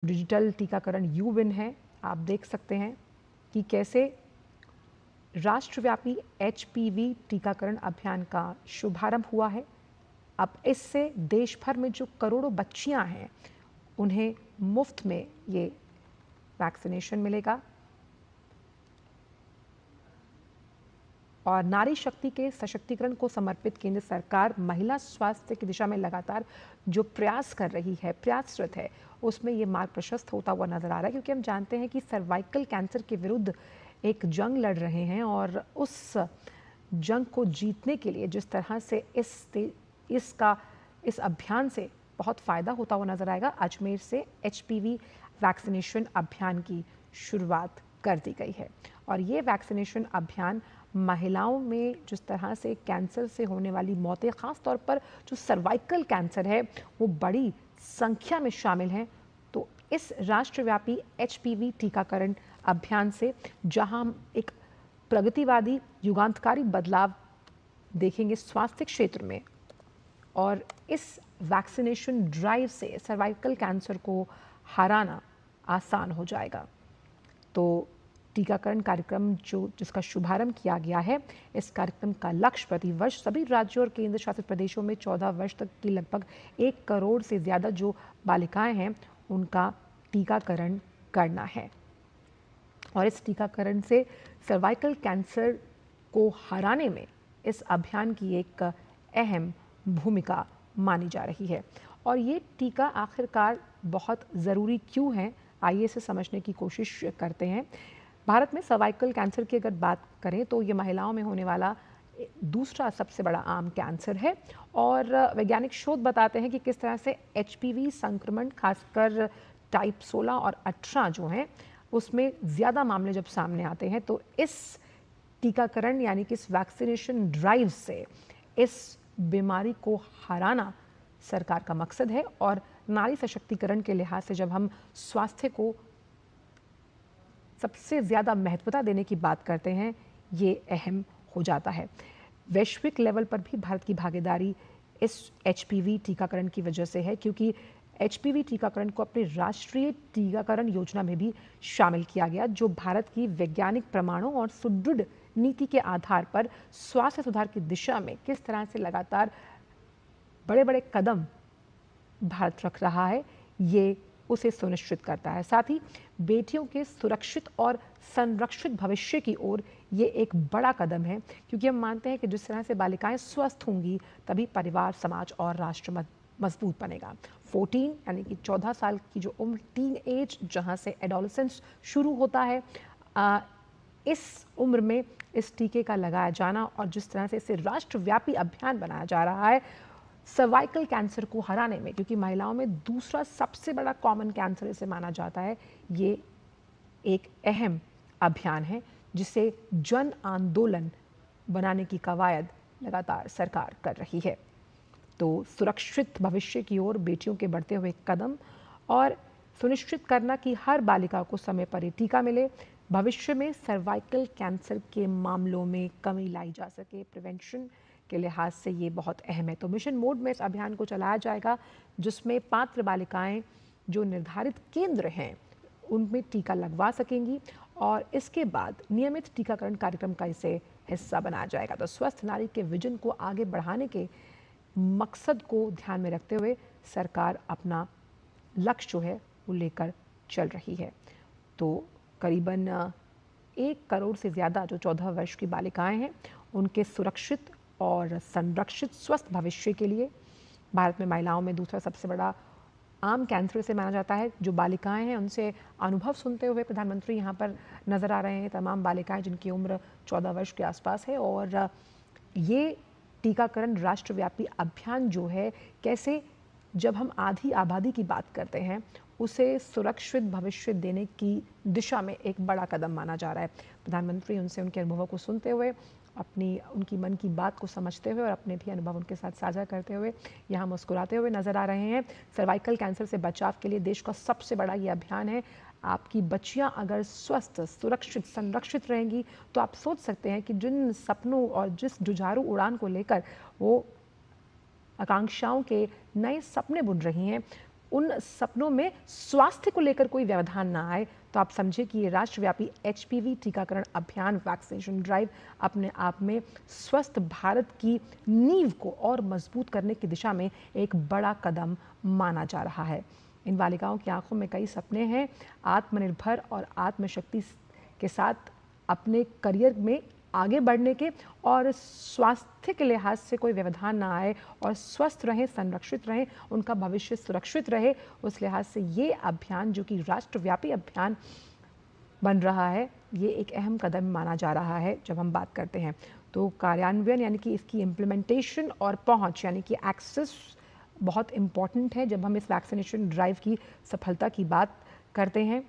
Digital टीकाकरण you-win है। आप देख सकते हैं कि कैसे राष्ट्रव्यापी एचपीवी टीकाकरण अभियान का शुभारंभ हुआ है। अब इससे देश भर में जो करोड़ों बच्चियां हैं, उन्हें मुफ्त में ये वैक्सीनेशन मिलेगा और नारी शक्ति के सशक्तिकरण को समर्पित केंद्र सरकार महिला स्वास्थ्य की दिशा में लगातार जो प्रयास कर रही है, प्रयासरत है, उसमें ये मार्ग प्रशस्त होता हुआ नजर आ रहा है। क्योंकि हम जानते हैं कि सर्वाइकल कैंसर के विरुद्ध एक जंग लड़ रहे हैं और उस जंग को जीतने के लिए जिस तरह से इस अभियान से बहुत फ़ायदा होता हुआ नजर आएगा, अजमेर से एचपीवी वैक्सीनेशन अभियान की शुरुआत कर दी गई है। और ये वैक्सीनेशन अभियान महिलाओं में जिस तरह से कैंसर से होने वाली मौतें, ख़ास तौर पर जो सर्वाइकल कैंसर है वो बड़ी संख्या में शामिल हैं, तो इस राष्ट्रव्यापी एचपीवी टीकाकरण अभियान से जहां हम एक प्रगतिवादी युगांतकारी बदलाव देखेंगे स्वास्थ्य क्षेत्र में, और इस वैक्सीनेशन ड्राइव से सर्वाइकल कैंसर को हराना आसान हो जाएगा। तो टीकाकरण कार्यक्रम जिसका शुभारंभ किया गया है, इस कार्यक्रम का लक्ष्य प्रतिवर्ष सभी राज्यों और केंद्र शासित प्रदेशों में 14 वर्ष तक की लगभग 1 करोड़ से ज़्यादा जो बालिकाएं हैं, उनका टीकाकरण करना है। और इस टीकाकरण से सर्वाइकल कैंसर को हराने में इस अभियान की एक अहम भूमिका मानी जा रही है। और ये टीका आखिरकार बहुत ज़रूरी क्यों है, आइए इसे समझने की कोशिश करते हैं। भारत में सर्वाइकल कैंसर की अगर बात करें तो ये महिलाओं में होने वाला दूसरा सबसे बड़ा आम कैंसर है और वैज्ञानिक शोध बताते हैं कि किस तरह से एचपीवी संक्रमण, खासकर टाइप 16 और 18 जो हैं, उसमें ज़्यादा मामले जब सामने आते हैं, तो इस टीकाकरण यानी कि इस वैक्सीनेशन ड्राइव से इस बीमारी को हराना सरकार का मकसद है। और नारी सशक्तिकरण के लिहाज से जब हम स्वास्थ्य को सबसे ज़्यादा महत्वता देने की बात करते हैं, ये अहम हो जाता है। वैश्विक लेवल पर भी भारत की भागीदारी इस एचपीवी टीकाकरण की वजह से है, क्योंकि एचपीवी टीकाकरण को अपनी राष्ट्रीय टीकाकरण योजना में भी शामिल किया गया, जो भारत की वैज्ञानिक प्रमाणों और सुदृढ़ नीति के आधार पर स्वास्थ्य सुधार की दिशा में किस तरह से लगातार बड़े बड़े कदम भारत रख रहा है, ये उसे सुनिश्चित करता है। साथ ही बेटियों के सुरक्षित और संरक्षित भविष्य की ओर ये एक बड़ा कदम है, क्योंकि हम मानते हैं कि जिस तरह से बालिकाएं स्वस्थ होंगी, तभी परिवार, समाज और राष्ट्र मजबूत बनेगा। 14 यानी कि 14 साल की जो उम्र, टीन एज, जहाँ से एडोलेसेंस शुरू होता है, इस उम्र में इस टीके का लगाया जाना और जिस तरह से इसे राष्ट्रव्यापी अभियान बनाया जा रहा है सर्वाइकल कैंसर को हराने में, क्योंकि महिलाओं में दूसरा सबसे बड़ा कॉमन कैंसर इसे माना जाता है, ये एक अहम अभियान है जिसे जन आंदोलन बनाने की कवायद लगातार सरकार कर रही है। तो सुरक्षित भविष्य की ओर बेटियों के बढ़ते हुए कदम और सुनिश्चित करना कि हर बालिका को समय पर ये टीका मिले, भविष्य में सर्वाइकल कैंसर के मामलों में कमी लाई जा सके, प्रिवेंशन के लिहाज से ये बहुत अहम है। तो मिशन मोड में इस अभियान को चलाया जाएगा, जिसमें पात्र बालिकाएं जो निर्धारित केंद्र हैं उनमें टीका लगवा सकेंगी और इसके बाद नियमित टीकाकरण कार्यक्रम का इसे हिस्सा बनाया जाएगा। तो स्वस्थ नारी के विजन को आगे बढ़ाने के मकसद को ध्यान में रखते हुए सरकार अपना लक्ष्य जो है वो लेकर चल रही है। तो करीबन 1 करोड़ से ज़्यादा जो 14 वर्ष की बालिकाएं हैं, उनके सुरक्षित और संरक्षित स्वस्थ भविष्य के लिए भारत में महिलाओं में दूसरा सबसे बड़ा आम कैंसर से माना जाता है। जो बालिकाएं हैं उनसे अनुभव सुनते हुए प्रधानमंत्री यहाँ पर नज़र आ रहे हैं, तमाम बालिकाएं जिनकी उम्र 14 वर्ष के आसपास है। और ये टीकाकरण राष्ट्रव्यापी अभियान जो है, कैसे जब हम आधी आबादी की बात करते हैं, उसे सुरक्षित भविष्य देने की दिशा में एक बड़ा कदम माना जा रहा है। प्रधानमंत्री उनसे उनके अनुभवों को सुनते हुए, उनकी मन की बात को समझते हुए और अपने भी अनुभव उनके साथ साझा करते हुए यहाँ मुस्कुराते हुए नजर आ रहे हैं। सर्वाइकल कैंसर से बचाव के लिए देश का सबसे बड़ा ये अभियान है। आपकी बच्चियां अगर स्वस्थ, सुरक्षित, संरक्षित रहेंगी तो आप सोच सकते हैं कि जिन सपनों और जिस जुझारू उड़ान को लेकर वो आकांक्षाओं के नए सपने बुन रही हैं, उन सपनों में स्वास्थ्य को लेकर कोई व्यवधान ना आए, तो आप समझे कि ये राष्ट्रव्यापी एचपीवी टीकाकरण अभियान, वैक्सीनेशन ड्राइव अपने आप में स्वस्थ भारत की नींव को और मजबूत करने की दिशा में एक बड़ा कदम माना जा रहा है। इन बालिकाओं की आंखों में कई सपने हैं, आत्मनिर्भर और आत्मशक्ति के साथ अपने करियर में आगे बढ़ने के, और स्वास्थ्य के लिहाज से कोई व्यवधान ना आए और स्वस्थ रहें, संरक्षित रहें, उनका भविष्य सुरक्षित रहे, उस लिहाज से ये अभियान जो कि राष्ट्रव्यापी अभियान बन रहा है, ये एक अहम कदम माना जा रहा है। जब हम बात करते हैं तो कार्यान्वयन यानी कि इसकी इम्प्लीमेंटेशन और पहुंच यानी कि एक्सेस बहुत इम्पॉर्टेंट है जब हम इस वैक्सीनेशन ड्राइव की सफलता की बात करते हैं।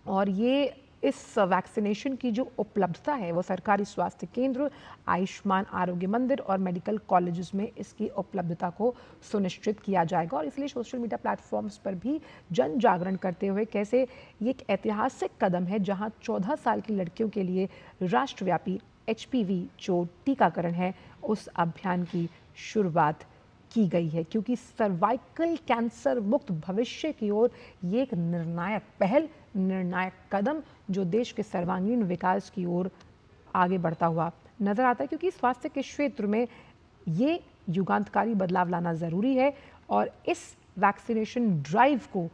और ये इस वैक्सीनेशन की जो उपलब्धता है वो सरकारी स्वास्थ्य केंद्र, आयुष्मान आरोग्य मंदिर और मेडिकल कॉलेजेस में इसकी उपलब्धता को सुनिश्चित किया जाएगा। और इसलिए सोशल मीडिया प्लेटफॉर्म्स पर भी जन जागरण करते हुए कैसे ये एक ऐतिहासिक कदम है जहां 14 साल की लड़कियों के लिए राष्ट्रव्यापी एचपीवी जो टीकाकरण है उस अभियान की शुरुआत की गई है, क्योंकि सर्वाइकल कैंसर मुक्त भविष्य की ओर ये एक निर्णायक पहल, निर्णायक कदम जो देश के सर्वांगीण विकास की ओर आगे बढ़ता हुआ नजर आता है। क्योंकि स्वास्थ्य के क्षेत्र में ये युगांतकारी बदलाव लाना ज़रूरी है और इस वैक्सीनेशन ड्राइव को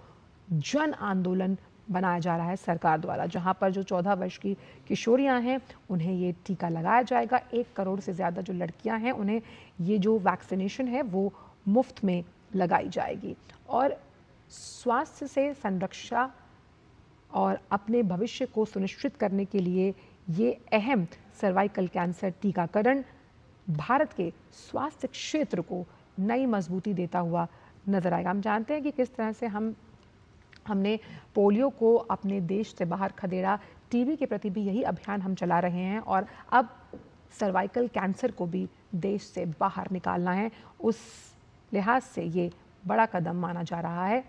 जन आंदोलन बनाया जा रहा है सरकार द्वारा, जहां पर जो 14 वर्ष की किशोरियां हैं उन्हें ये टीका लगाया जाएगा। 1 करोड़ से ज़्यादा जो लड़कियां हैं उन्हें ये जो वैक्सीनेशन है वो मुफ्त में लगाई जाएगी। और स्वास्थ्य से संरक्षा और अपने भविष्य को सुनिश्चित करने के लिए ये अहम सर्वाइकल कैंसर टीकाकरण भारत के स्वास्थ्य क्षेत्र को नई मजबूती देता हुआ नजर आएगा। हम जानते हैं कि किस तरह से हमने पोलियो को अपने देश से बाहर खदेड़ा, टीबी के प्रति भी यही अभियान हम चला रहे हैं और अब सर्वाइकल कैंसर को भी देश से बाहर निकालना है। उस लिहाज से ये बड़ा कदम माना जा रहा है।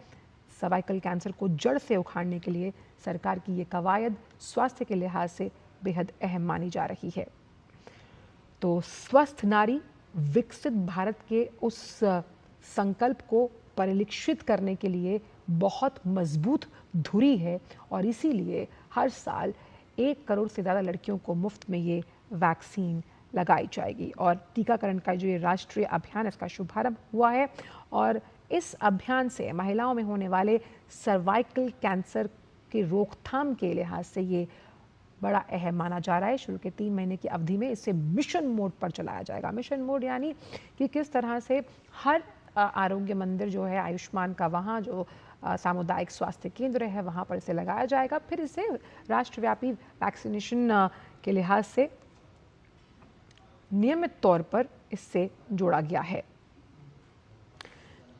सर्वाइकल कैंसर को जड़ से उखाड़ने के लिए सरकार की ये कवायद स्वास्थ्य के लिहाज से बेहद अहम मानी जा रही है। तो स्वस्थ नारी विकसित भारत के उस संकल्प को परिलक्षित करने के लिए बहुत मजबूत धुरी है और इसीलिए हर साल 1 करोड़ से ज़्यादा लड़कियों को मुफ्त में ये वैक्सीन लगाई जाएगी। और टीकाकरण का जो ये राष्ट्रीय अभियान इसका शुभारंभ हुआ है और इस अभियान से महिलाओं में होने वाले सर्वाइकल कैंसर की रोकथाम के लिहाज से ये बड़ा अहम माना जा रहा है। शुरू के 3 महीने की अवधि में इसे मिशन मोड पर चलाया जाएगा। मिशन मोड यानी कि किस तरह से हर आरोग्य मंदिर जो है आयुष्मान का, वहाँ जो सामुदायिक स्वास्थ्य केंद्र है वहाँ पर इसे लगाया जाएगा। फिर इसे राष्ट्रव्यापी वैक्सीनेशन के लिहाज से नियमित तौर पर इससे जोड़ा गया है।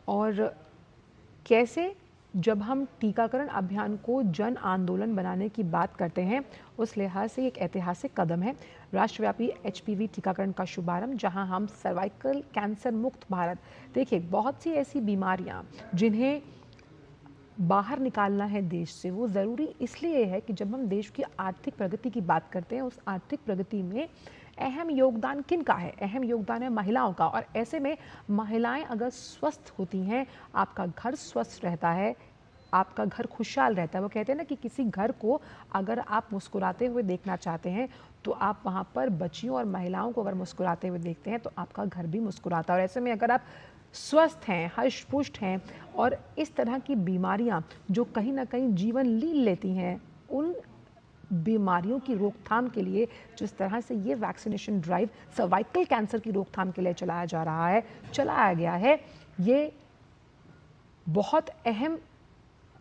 और कैसे जब हम टीकाकरण अभियान को जन आंदोलन बनाने की बात करते हैं उस लिहाज से एक ऐतिहासिक कदम है राष्ट्रव्यापी एचपीवी टीकाकरण का शुभारंभ, जहां हम सर्वाइकल कैंसर मुक्त भारत, देखिए बहुत सी ऐसी बीमारियां जिन्हें बाहर निकालना है देश से, वो ज़रूरी इसलिए है कि जब हम देश की आर्थिक प्रगति की बात करते हैं उस आर्थिक प्रगति में अहम योगदान किन का है? अहम योगदान है महिलाओं का। और ऐसे में महिलाएं अगर स्वस्थ होती हैं, आपका घर स्वस्थ रहता है, आपका घर खुशहाल रहता है। वो कहते हैं ना कि किसी घर को अगर आप मुस्कुराते हुए देखना चाहते हैं तो आप वहाँ पर बच्चियों और महिलाओं को अगर मुस्कुराते हुए देखते हैं तो आपका घर भी मुस्कुराता है। और ऐसे में अगर आप स्वस्थ हैं, हष्ट-पुष्ट हैं और इस तरह की बीमारियां जो कहीं ना कहीं जीवन लील लेती हैं, उन बीमारियों की रोकथाम के लिए जिस तरह से ये वैक्सीनेशन ड्राइव सर्वाइकल कैंसर की रोकथाम के लिए चलाया गया है, ये बहुत अहम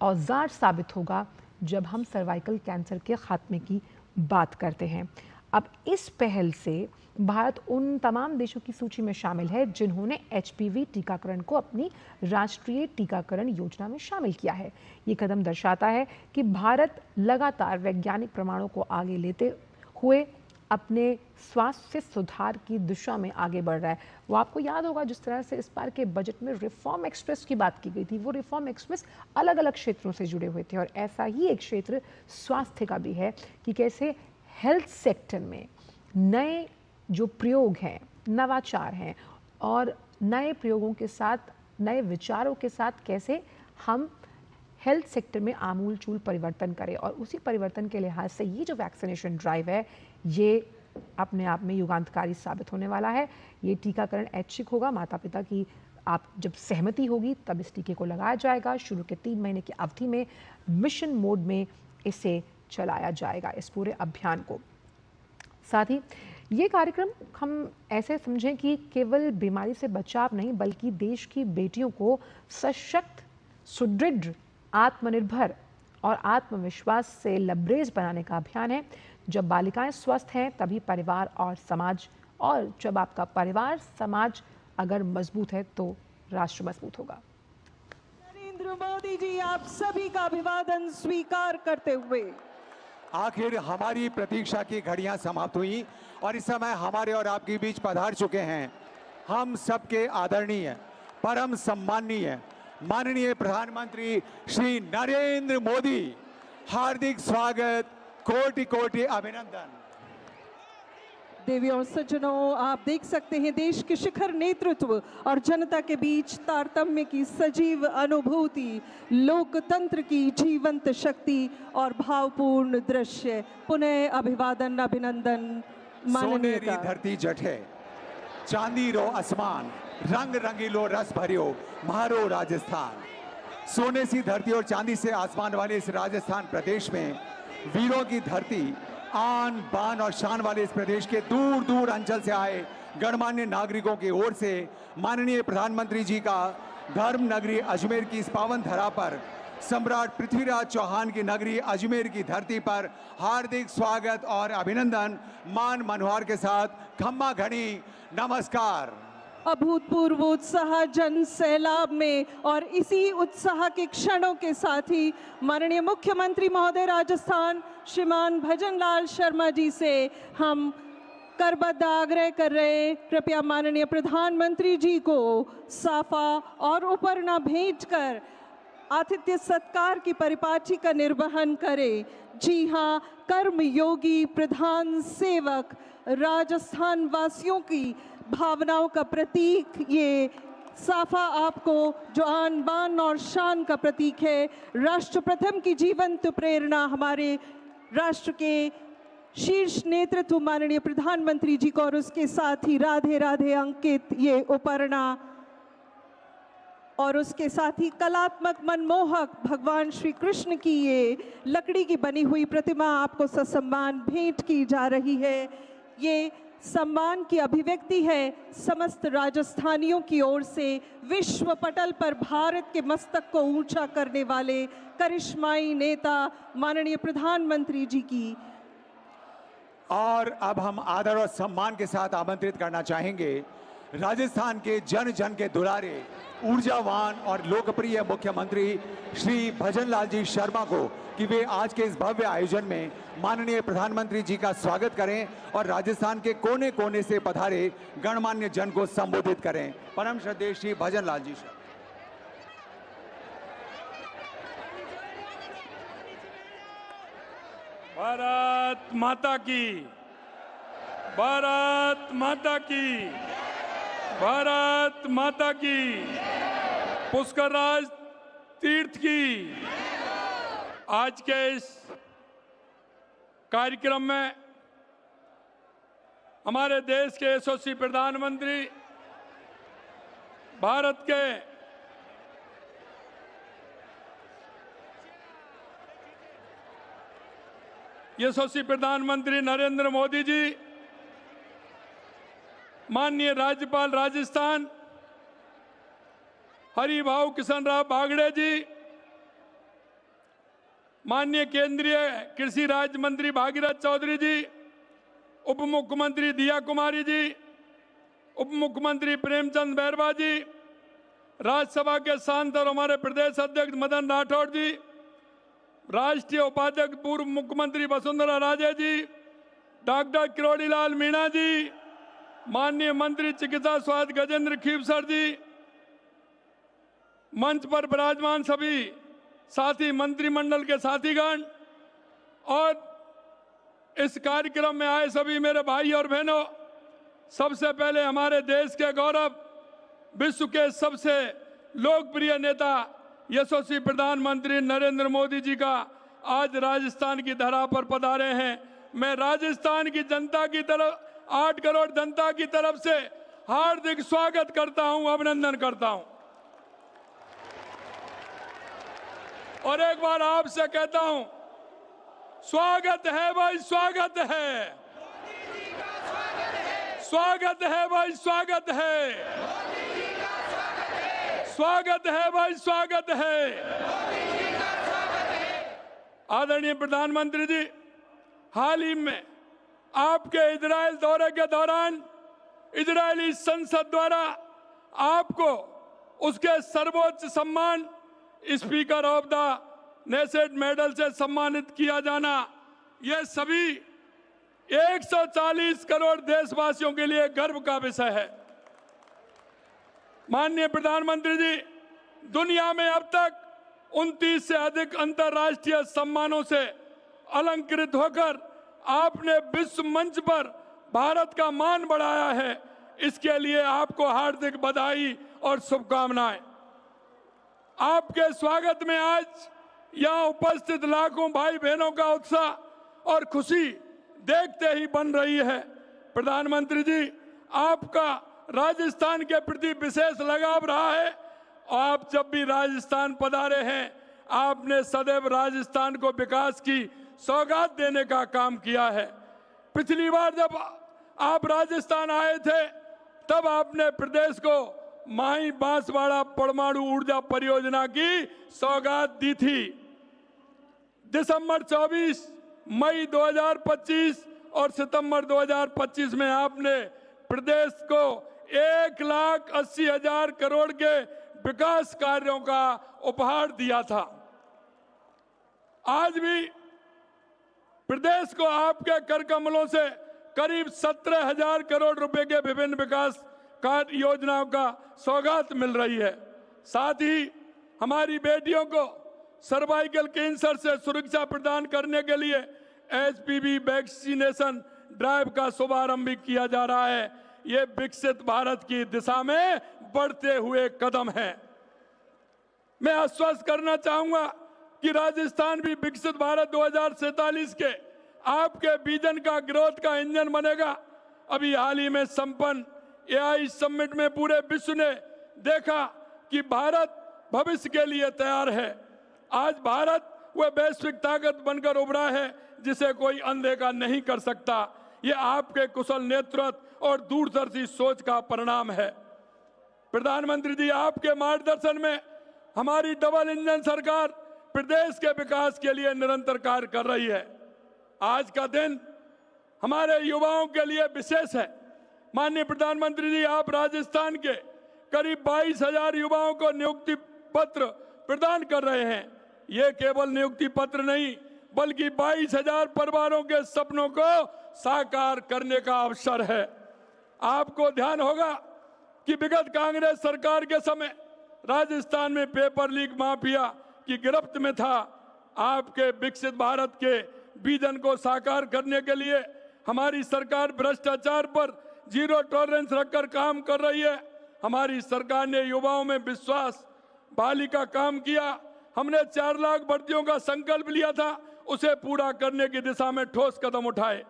औजार साबित होगा जब हम सर्वाइकल कैंसर के खात्मे की बात करते हैं। अब इस पहल से भारत उन तमाम देशों की सूची में शामिल है जिन्होंने एचपीवी टीकाकरण को अपनी राष्ट्रीय टीकाकरण योजना में शामिल किया है। ये कदम दर्शाता है कि भारत लगातार वैज्ञानिक प्रमाणों को आगे लेते हुए अपने स्वास्थ्य सुधार की दिशा में आगे बढ़ रहा है। वो आपको याद होगा जिस तरह से इस बार के बजट में रिफॉर्म एक्सप्रेस की बात की गई थी, वो रिफॉर्म एक्सप्रेस अलग अलग क्षेत्रों से जुड़े हुए थे और ऐसा ही एक क्षेत्र स्वास्थ्य का भी है कि कैसे हेल्थ सेक्टर में नए जो प्रयोग हैं, नवाचार हैं और नए प्रयोगों के साथ, नए विचारों के साथ कैसे हम हेल्थ सेक्टर में आमूलचूल परिवर्तन करें। और उसी परिवर्तन के लिहाज से ये जो वैक्सीनेशन ड्राइव है, ये अपने आप में युगांतकारी साबित होने वाला है। ये टीकाकरण ऐच्छिक होगा, माता पिता की आप जब सहमति होगी तब इस टीके को लगाया जाएगा। शुरू के 3 महीने की अवधि में मिशन मोड में इसे चलाया जाएगा, इस पूरे अभियान को। साथ ही ये कार्यक्रम हम ऐसे समझें कि केवल बीमारी से बचाव नहीं, बल्कि देश की बेटियों को सशक्त, सुदृढ़, आत्मनिर्भर और आत्मविश्वास से लबरेज बनाने का अभियान है। जब बालिकाएं स्वस्थ हैं तभी परिवार और समाज, और जब आपका परिवार समाज अगर मजबूत है तो राष्ट्र मजबूत होगा। नरेंद्र मोदी जी, आप सभी का अभिवादन स्वीकार करते हुए आखिर हमारी प्रतीक्षा की घड़ियां समाप्त हुई और इस समय हमारे और आपके बीच पधार चुके हैं हम सबके आदरणीय, परम सम्माननीय माननीय प्रधानमंत्री श्री नरेंद्र मोदी। हार्दिक स्वागत, कोटि कोटि अभिनंदन। देवी और सज्जनों, आप देख सकते हैं देश के शिखर नेतृत्व और जनता के बीच तारतम्य की सजीव अनुभूति, लोकतंत्र की जीवंत शक्ति और भावपूर्ण दृश्य। पुनः अभिवादन, अभिनंदन। सोनेरी धरती जठे, चांदी रो आसमान, रंग रंगीलो रस भरियो म्हारो राजस्थान। सोने सी धरती और चांदी से आसमान वाले इस राजस्थान प्रदेश में वीरों की धरती, आन बान और शान वाले इस प्रदेश के दूर दूर अंचल से आए गणमान्य नागरिकों की ओर से माननीय प्रधानमंत्री जी का धर्म नगरी अजमेर की इस पावन धरा पर, सम्राट पृथ्वीराज चौहान की नगरी अजमेर की धरती पर हार्दिक स्वागत और अभिनंदन। मान मनोहार के साथ खम्मा घड़ी नमस्कार। अभूतपूर्व उत्साह जन सैलाब में, और इसी उत्साह के क्षणों के साथ ही माननीय मुख्यमंत्री महोदय राजस्थान श्रीमान भजनलाल शर्मा जी से हम करबद्ध आग्रह कर रहे, कृपया माननीय प्रधानमंत्री जी को साफा और उपरना भेंट कर आतिथ्य सत्कार की परिपाटी का निर्वहन करें। जी हाँ, कर्मयोगी प्रधान सेवक, राजस्थान वासियों की भावनाओं का प्रतीक ये साफा आपको, जो आन बान और शान का प्रतीक है, राष्ट्र प्रथम की जीवंत प्रेरणा, हमारे राष्ट्र के शीर्ष नेतृत्व माननीय प्रधानमंत्री जी को, और उसके साथ ही राधे राधे अंकित ये उपरना, और उसके साथ ही कलात्मक मनमोहक भगवान श्री कृष्ण की ये लकड़ी की बनी हुई प्रतिमा आपको ससम्मान भेंट की जा रही है। ये सम्मान की अभिव्यक्ति है समस्त राजस्थानियों की ओर से विश्व पटल पर भारत के मस्तक को ऊंचा करने वाले करिश्माई नेता माननीय प्रधानमंत्री जी की। और अब हम आदर और सम्मान के साथ आमंत्रित करना चाहेंगे राजस्थान के जन जन के दुलारे, ऊर्जावान और लोकप्रिय मुख्यमंत्री श्री भजनलाल जी शर्मा को कि वे आज के इस भव्य आयोजन में माननीय प्रधानमंत्री जी का स्वागत करें और राजस्थान के कोने कोने से पधारे गणमान्य जन को संबोधित करें। परम श्रद्धेय श्री भजनलाल जी शर्मा। भारत माता की, भारत माता की, भारत माता की, पुष्करराज तीर्थ की। आज के इस कार्यक्रम में हमारे देश के यशस्वी प्रधानमंत्री, भारत के यशस्वी प्रधानमंत्री नरेंद्र मोदी जी, माननीय राज्यपाल राजस्थान हरिभाऊ किशन राव बागड़े जी, माननीय केंद्रीय कृषि राज्य मंत्री भागीरथ चौधरी जी, उप मुख्यमंत्री दिया कुमारी जी, उप मुख्यमंत्री प्रेमचंद बैरवा जी, राज्यसभा के सांसद और हमारे प्रदेश अध्यक्ष मदन राठौड़ जी, राष्ट्रीय उपाध्यक्ष पूर्व मुख्यमंत्री वसुंधरा राजे जी, डॉक्टर किरोड़ीलाल मीणा जी, माननीय मंत्री चिकित्सा स्वास्थ्य गजेंद्र खीवसर जी, मंच पर विराजमान सभी साथी मंत्रिमंडल के साथीगण और इस कार्यक्रम में आए सभी मेरे भाई और बहनों, सबसे पहले हमारे देश के गौरव, विश्व के सबसे लोकप्रिय नेता यशस्वी प्रधानमंत्री नरेंद्र मोदी जी का आज राजस्थान की धरा पर पधारे हैं। मैं राजस्थान की जनता की तरफ 8 करोड़ जनता की तरफ से हार्दिक स्वागत करता हूं, अभिनंदन करता हूं। और एक बार आपसे कहता हूं, स्वागत है भाई, स्वागत है, स्वागत है भाई, स्वागत है, स्वागत है भाई, स्वागत है। आदरणीय प्रधानमंत्री जी, हाल ही में आपके इजराइल दौरे के दौरान इजरायली संसद द्वारा आपको उसके सर्वोच्च सम्मान speaker of the Knesset medal से सम्मानित किया जाना, यह सभी 140 करोड़ देशवासियों के लिए गर्व का विषय है। माननीय प्रधानमंत्री जी, दुनिया में अब तक 29 से अधिक अंतर्राष्ट्रीय सम्मानों से अलंकृत होकर आपने विश्व मंच पर भारत का मान बढ़ाया है। इसके लिए आपको हार्दिक बधाई और शुभकामनाएं। आपके स्वागत में आज यहां उपस्थित लाखों भाई बहनों का उत्साह और खुशी देखते ही बन रही है। प्रधानमंत्री जी, आपका राजस्थान के प्रति विशेष लगाव रहा है। आप जब भी राजस्थान पधारे हैं, आपने सदैव राजस्थान को विकास की सौगात देने का काम किया है। पिछली बार जब आप राजस्थान आए थे, तब आपने प्रदेश को माही बांसवाड़ा परमाणु ऊर्जा परियोजना की सौगात दी थी। दिसंबर 24, मई 2025 और सितंबर 2025 में आपने प्रदेश को 1,80,000 करोड़ के विकास कार्यों का उपहार दिया था। आज भी प्रदेश को आपके कर कमलों से करीब 17,000 करोड़ रुपए के विभिन्न विकास कार्य योजनाओं का सौगात मिल रही है। साथ ही हमारी बेटियों को सर्वाइकल कैंसर से सुरक्षा प्रदान करने के लिए HPV वैक्सीनेशन ड्राइव का शुभारंभ भी किया जा रहा है। ये विकसित भारत की दिशा में बढ़ते हुए कदम है। मैं आश्वस्त करना चाहूंगा कि राजस्थान भी विकसित भारत 2047 के आपके विजन का ग्रोथ का इंजन बनेगा। अभी हाल ही में संपन्न AI समिट में पूरे विश्व ने देखा कि भारत भविष्य के लिए तैयार है। आज भारत वह वैश्विक ताकत बनकर उभरा है जिसे कोई अनदेखा नहीं कर सकता। ये आपके कुशल नेतृत्व और दूरदर्शी सोच का परिणाम है। प्रधानमंत्री जी, आपके मार्गदर्शन में हमारी डबल इंजन सरकार प्रदेश के विकास के लिए निरंतर कार्य कर रही है। आज का दिन हमारे युवाओं के लिए विशेष है। माननीय प्रधानमंत्री जी, आप राजस्थान के करीब 22,000 युवाओं को नियुक्ति पत्र प्रदान कर रहे हैं। ये केवल नियुक्ति पत्र नहीं, बल्कि 22,000 परिवारों के सपनों को साकार करने का अवसर है। आपको ध्यान होगा कि विगत कांग्रेस सरकार के समय राजस्थान में पेपर लीक माफिया की गिरफ्त में था। आपके विकसित भारत के विजन को साकार करने के लिए हमारी सरकार भ्रष्टाचार पर जीरो टॉलरेंस रखकर काम कर रही है। हमारी सरकार ने युवाओं में विश्वास बहाली का काम किया। हमने 4 लाख भर्तियों का संकल्प लिया था, उसे पूरा करने की दिशा में ठोस कदम उठाए।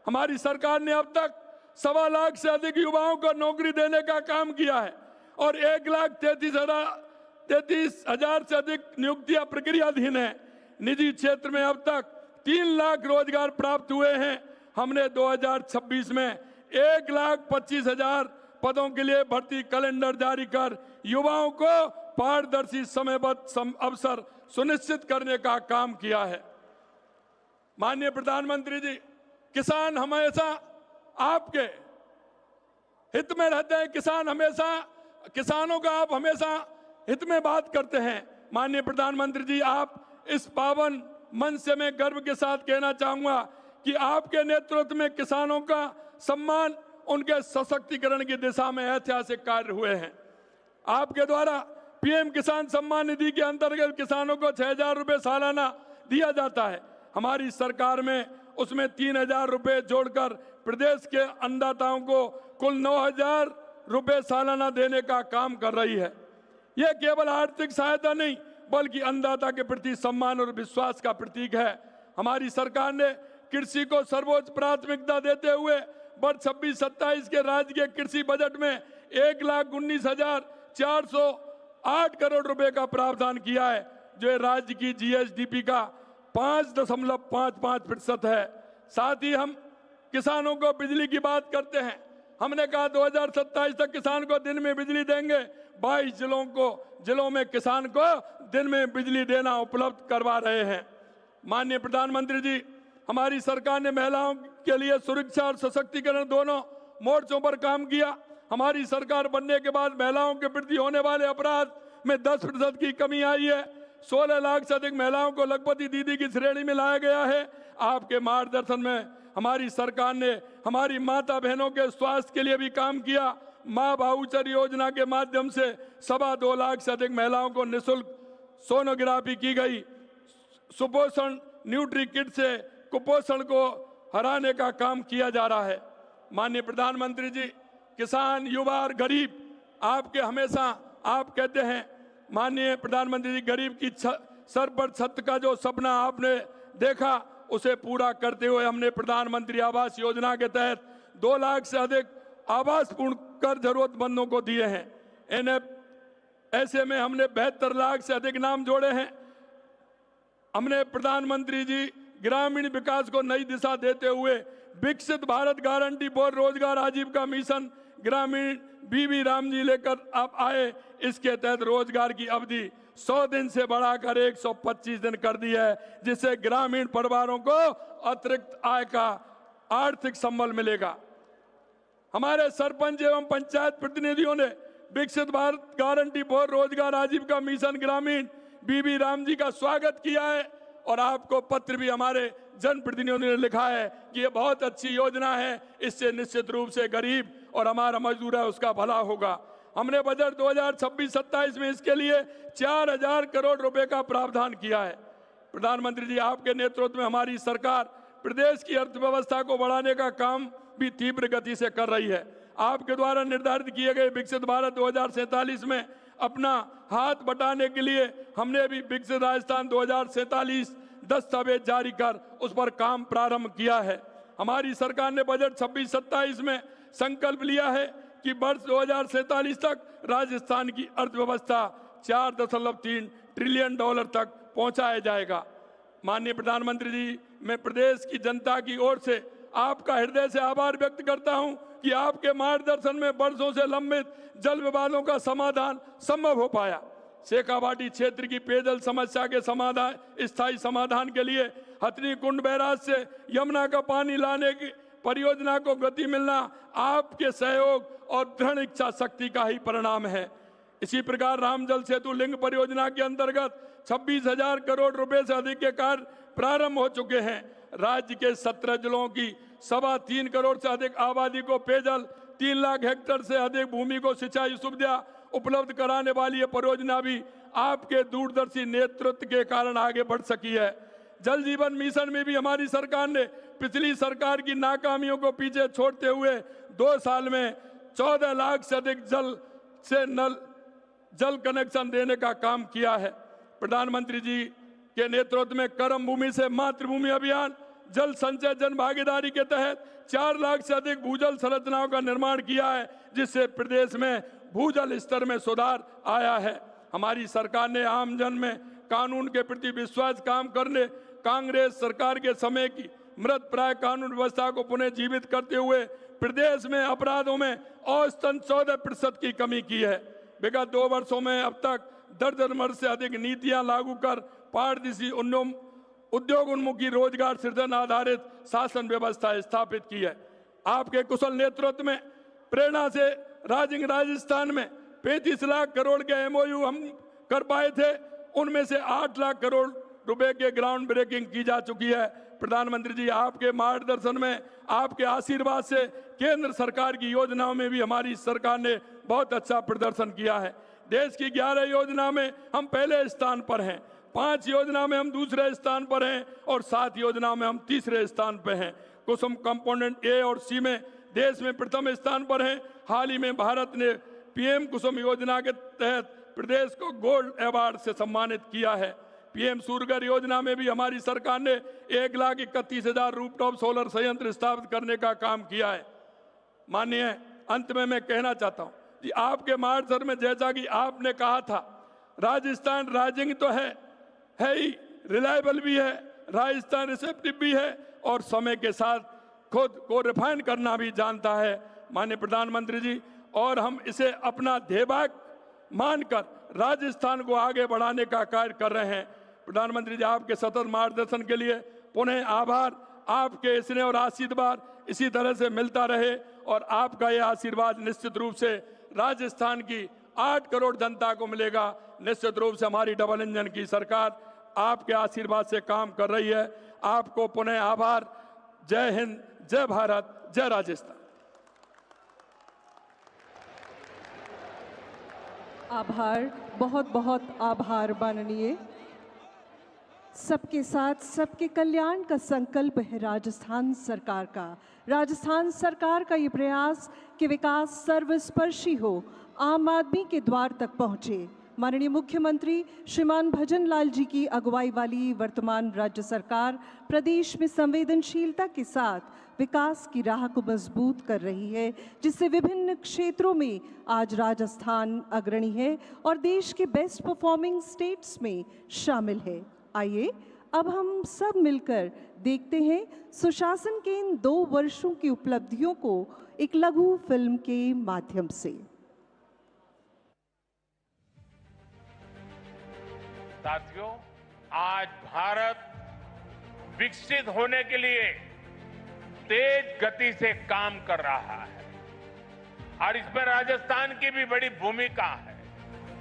हमारी सरकार ने अब तक 1.25 लाख से अधिक युवाओं को नौकरी देने का काम किया है और 1,33,000 से अधिक नियुक्तियां प्रक्रियाधीन है। निजी क्षेत्र में अब तक 3 लाख रोजगार प्राप्त हुए हैं। हमने 2026 में 1,25,000 पदों के लिए भर्ती कैलेंडर जारी कर युवाओं को पारदर्शी समयबद्ध अवसर सुनिश्चित करने का काम किया है। माननीय प्रधानमंत्री जी, किसान हमेशा आपके हित में रहते हैं। किसानों का आप हमेशा हित में बात करते हैं। माननीय प्रधानमंत्री जी, आप इस पावन मंच से मैं गर्व के साथ कहना चाहूंगा कि आपके नेतृत्व में किसानों का सम्मान, उनके सशक्तिकरण की दिशा में ऐतिहासिक कार्य हुए हैं। आपके द्वारा PM किसान सम्मान निधि के अंतर्गत किसानों को 6,000 रुपए सालाना दिया जाता है। हमारी सरकार में उसमें 3,000 रुपए जोड़कर प्रदेश के अन्नदाताओं को कुल 9,000 रुपए सालाना देने का काम कर रही है। यह केवल आर्थिक सहायता नहीं, बल्कि अन्नदाता के प्रति सम्मान और विश्वास का प्रतीक है। हमारी सरकार ने कृषि को सर्वोच्च प्राथमिकता देते हुए वर्ष 26-27 के राज्य के कृषि बजट में 1,19,408 करोड़ रुपए का प्रावधान किया है, जो राज्य की जीएसडीपी का 5.55% है। साथ ही हम किसानों को बिजली की बात करते हैं। हमने कहा 2027 तक किसान को दिन में बिजली देंगे। 22 जिलों में किसान को दिन में बिजली देना उपलब्ध करवा रहे हैं। माननीय प्रधानमंत्री जी, हमारी सरकार ने महिलाओं के लिए सुरक्षा और सशक्तिकरण दोनों मोर्चों पर काम किया। हमारी सरकार बनने के बाद महिलाओं के प्रति होने वाले अपराध में 10% की कमी आई है। 16 लाख से अधिक महिलाओं को लखपति दीदी की श्रेणी में लाया गया है। आपके मार्गदर्शन में हमारी सरकार ने हमारी माता बहनों के स्वास्थ्य के लिए भी काम किया। माँ भाऊचर योजना के माध्यम से 2.25 लाख से अधिक महिलाओं को निःशुल्क सोनोग्राफी की गई। सुपोषण न्यूट्री किट से कुपोषण को हराने का काम किया जा रहा है। माननीय प्रधानमंत्री जी, किसान, युवा और गरीब आपके हमेशा आप कहते हैं माननीय प्रधानमंत्री जी, गरीब की सर पर छत का जो सपना आपने देखा उसे पूरा करते हुए हमने प्रधानमंत्री आवास योजना के तहत 2 लाख से अधिक आवास पूर्ण कर जरूरतमंदों को दिए हैं। ऐसे में हमने 72 लाख से अधिक नाम जोड़े हैं। हमने प्रधानमंत्री जी ग्रामीण विकास को नई दिशा देते हुए विकसित भारत गारंटी फॉर रोजगार आजीविका मिशन ग्रामीण बीबी राम जी लेकर आप आए। इसके तहत रोजगार की अवधि 100 दिन से बढ़ाकर 125 दिन कर दी है, जिससे ग्रामीण परिवारों को अतिरिक्त आय का आर्थिक संबल मिलेगा। हमारे सरपंच एवं पंचायत प्रतिनिधियों ने विकसित भारत गारंटी फॉर रोजगार आजीविका मिशन ग्रामीण बीबी राम जी का स्वागत किया है और आपको पत्र भी हमारे जनप्रतिनिधियों ने लिखा है कि ये बहुत अच्छी योजना है, इससे निश्चित रूप से गरीब और हमारा मजदूर है उसका भला होगा। हमने बजट 2026-27 में इसके लिए 4,000 करोड़ रुपए का प्रावधान किया है। प्रधानमंत्री जी, आपके नेतृत्व में हमारी सरकार प्रदेश की अर्थव्यवस्था को बढ़ाने का काम भी तीव्र गति से कर रही है। आपके द्वारा निर्धारित किए गए विकसित भारत 2047 में अपना हाथ बटाने के लिए हमने भी विकसित राजस्थान 2047 दस्तावेज जारी कर उस पर काम प्रारंभ किया है। हमारी सरकार ने बजट 26-27 में संकल्प लिया है कि वर्ष 2047 तक राजस्थान की अर्थव्यवस्था 4.3 ट्रिलियन डॉलर तक पहुंचाया जाएगा। माननीय प्रधानमंत्री जी, मैं प्रदेश की जनता की ओर से आपका हृदय से आभार व्यक्त करता हूं कि आपके मार्गदर्शन में वर्षों से लंबित जल विवादों का समाधान संभव हो पाया। शेखावाटी क्षेत्र की पेयजल समस्या के स्थायी समाधान के लिए हथनी कुंड बैराज से यमुना का पानी लाने की परियोजना को गति मिलना आपके सहयोग और दृढ़ इच्छा शक्ति का ही परिणाम है। इसी प्रकार रामजल सेतु लिंक परियोजना के अंतर्गत 26,000 करोड़ रुपए से अधिक के कार्य प्रारंभ हो चुके हैं। राज्य के 17 जिलों की 3.25 करोड़ से अधिक आबादी को पेयजल, 3 लाख हेक्टेयर से अधिक भूमि को सिंचाई सुविधा उपलब्ध कराने वाली ये परियोजना भी आपके दूरदर्शी नेतृत्व के कारण आगे बढ़ सकी है। जल जीवन मिशन में भी हमारी सरकार ने पिछली सरकार की नाकामियों को पीछे छोड़ते हुए 2 साल में 14 लाख से अधिक जल कनेक्शन देने का काम किया है। प्रधानमंत्री जी के नेतृत्व में कर्म भूमि से मातृभूमि अभियान, जल संचय जन भागीदारी के तहत 4 लाख से अधिक भूजल संरचनाओं का निर्माण किया है, जिससे प्रदेश में भूजल स्तर में सुधार आया है। हमारी सरकार ने आम जन में कानून के प्रति विश्वास काम करने कांग्रेस सरकार के समय की मृत प्राय कानून व्यवस्था को पुनः जीवित करते हुए प्रदेश में अपराधों में औसतन 14% की कमी की है। विगत 2 वर्षों में अब तक दर्जन से अधिक नीतियां लागू कर पारदर्शी उद्योग उन्मुखी रोजगार सृजन आधारित शासन व्यवस्था स्थापित की है। आपके कुशल नेतृत्व में प्रेरणा से राजस्थान में 35 लाख करोड़ के एमओयू हम कर पाए थे, उनमें से 8 लाख करोड़ रुपए के ग्राउंड ब्रेकिंग की जा चुकी है। प्रधानमंत्री जी, आपके मार्गदर्शन में, आपके आशीर्वाद से केंद्र सरकार की योजनाओं में भी हमारी सरकार ने बहुत अच्छा प्रदर्शन किया है। देश की 11 योजना में हम पहले स्थान पर हैं, 5 योजना में हम दूसरे स्थान पर हैं और 7 योजना में हम तीसरे स्थान पर हैं। कुसुम कंपोनेंट ए और सी में देश में प्रथम स्थान पर हैं। हाल ही में भारत ने पीएम कुसुम योजना के तहत प्रदेश को गोल्ड अवार्ड से सम्मानित किया है। पीएम सूर्यघर योजना में भी हमारी सरकार ने 1,31,000 रूफटॉप सोलर संयंत्र स्थापित करने का काम किया है। माननीय, अंत में मैं कहना चाहता हूं कि आपके मार्गदर्शन में, जैसा कि आपने कहा था, राजस्थान राइजिंग तो है ही, रिलायबल भी है, राजस्थान रिसेप्टिव भी है और समय के साथ खुद को रिफाइन करना भी जानता है। माननीय प्रधानमंत्री जी, और हम इसे अपना ध्येय मानकर राजस्थान को आगे बढ़ाने का कार्य कर रहे हैं। प्रधानमंत्री जी, आपके सतत मार्गदर्शन के लिए पुनः आभार। आपके स्नेह और आशीर्वाद इसी तरह से मिलता रहे और आपका यह आशीर्वाद निश्चित रूप से राजस्थान की 8 करोड़ जनता को मिलेगा। निश्चित रूप से हमारी डबल इंजन की सरकार आपके आशीर्वाद से काम कर रही है। आपको पुनः आभार। जय हिंद, जय भारत, जय राजस्थान। आभार, बहुत बहुत आभार माननीय। सबके साथ सबके कल्याण का संकल्प है राजस्थान सरकार का। राजस्थान सरकार का ये प्रयास कि विकास सर्वस्पर्शी हो, आम आदमी के द्वार तक पहुंचे। माननीय मुख्यमंत्री श्रीमान भजन लाल जी की अगुवाई वाली वर्तमान राज्य सरकार प्रदेश में संवेदनशीलता के साथ विकास की राह को मजबूत कर रही है, जिससे विभिन्न क्षेत्रों में आज राजस्थान अग्रणी है और देश के बेस्ट परफॉर्मिंग स्टेट्स में शामिल है। आइए अब हम सब मिलकर देखते हैं सुशासन के इन 2 वर्षों की उपलब्धियों को एक लघु फिल्म के माध्यम से। साथियों, आज भारत विकसित होने के लिए तेज गति से काम कर रहा है और इसमें राजस्थान की भी बड़ी भूमिका है।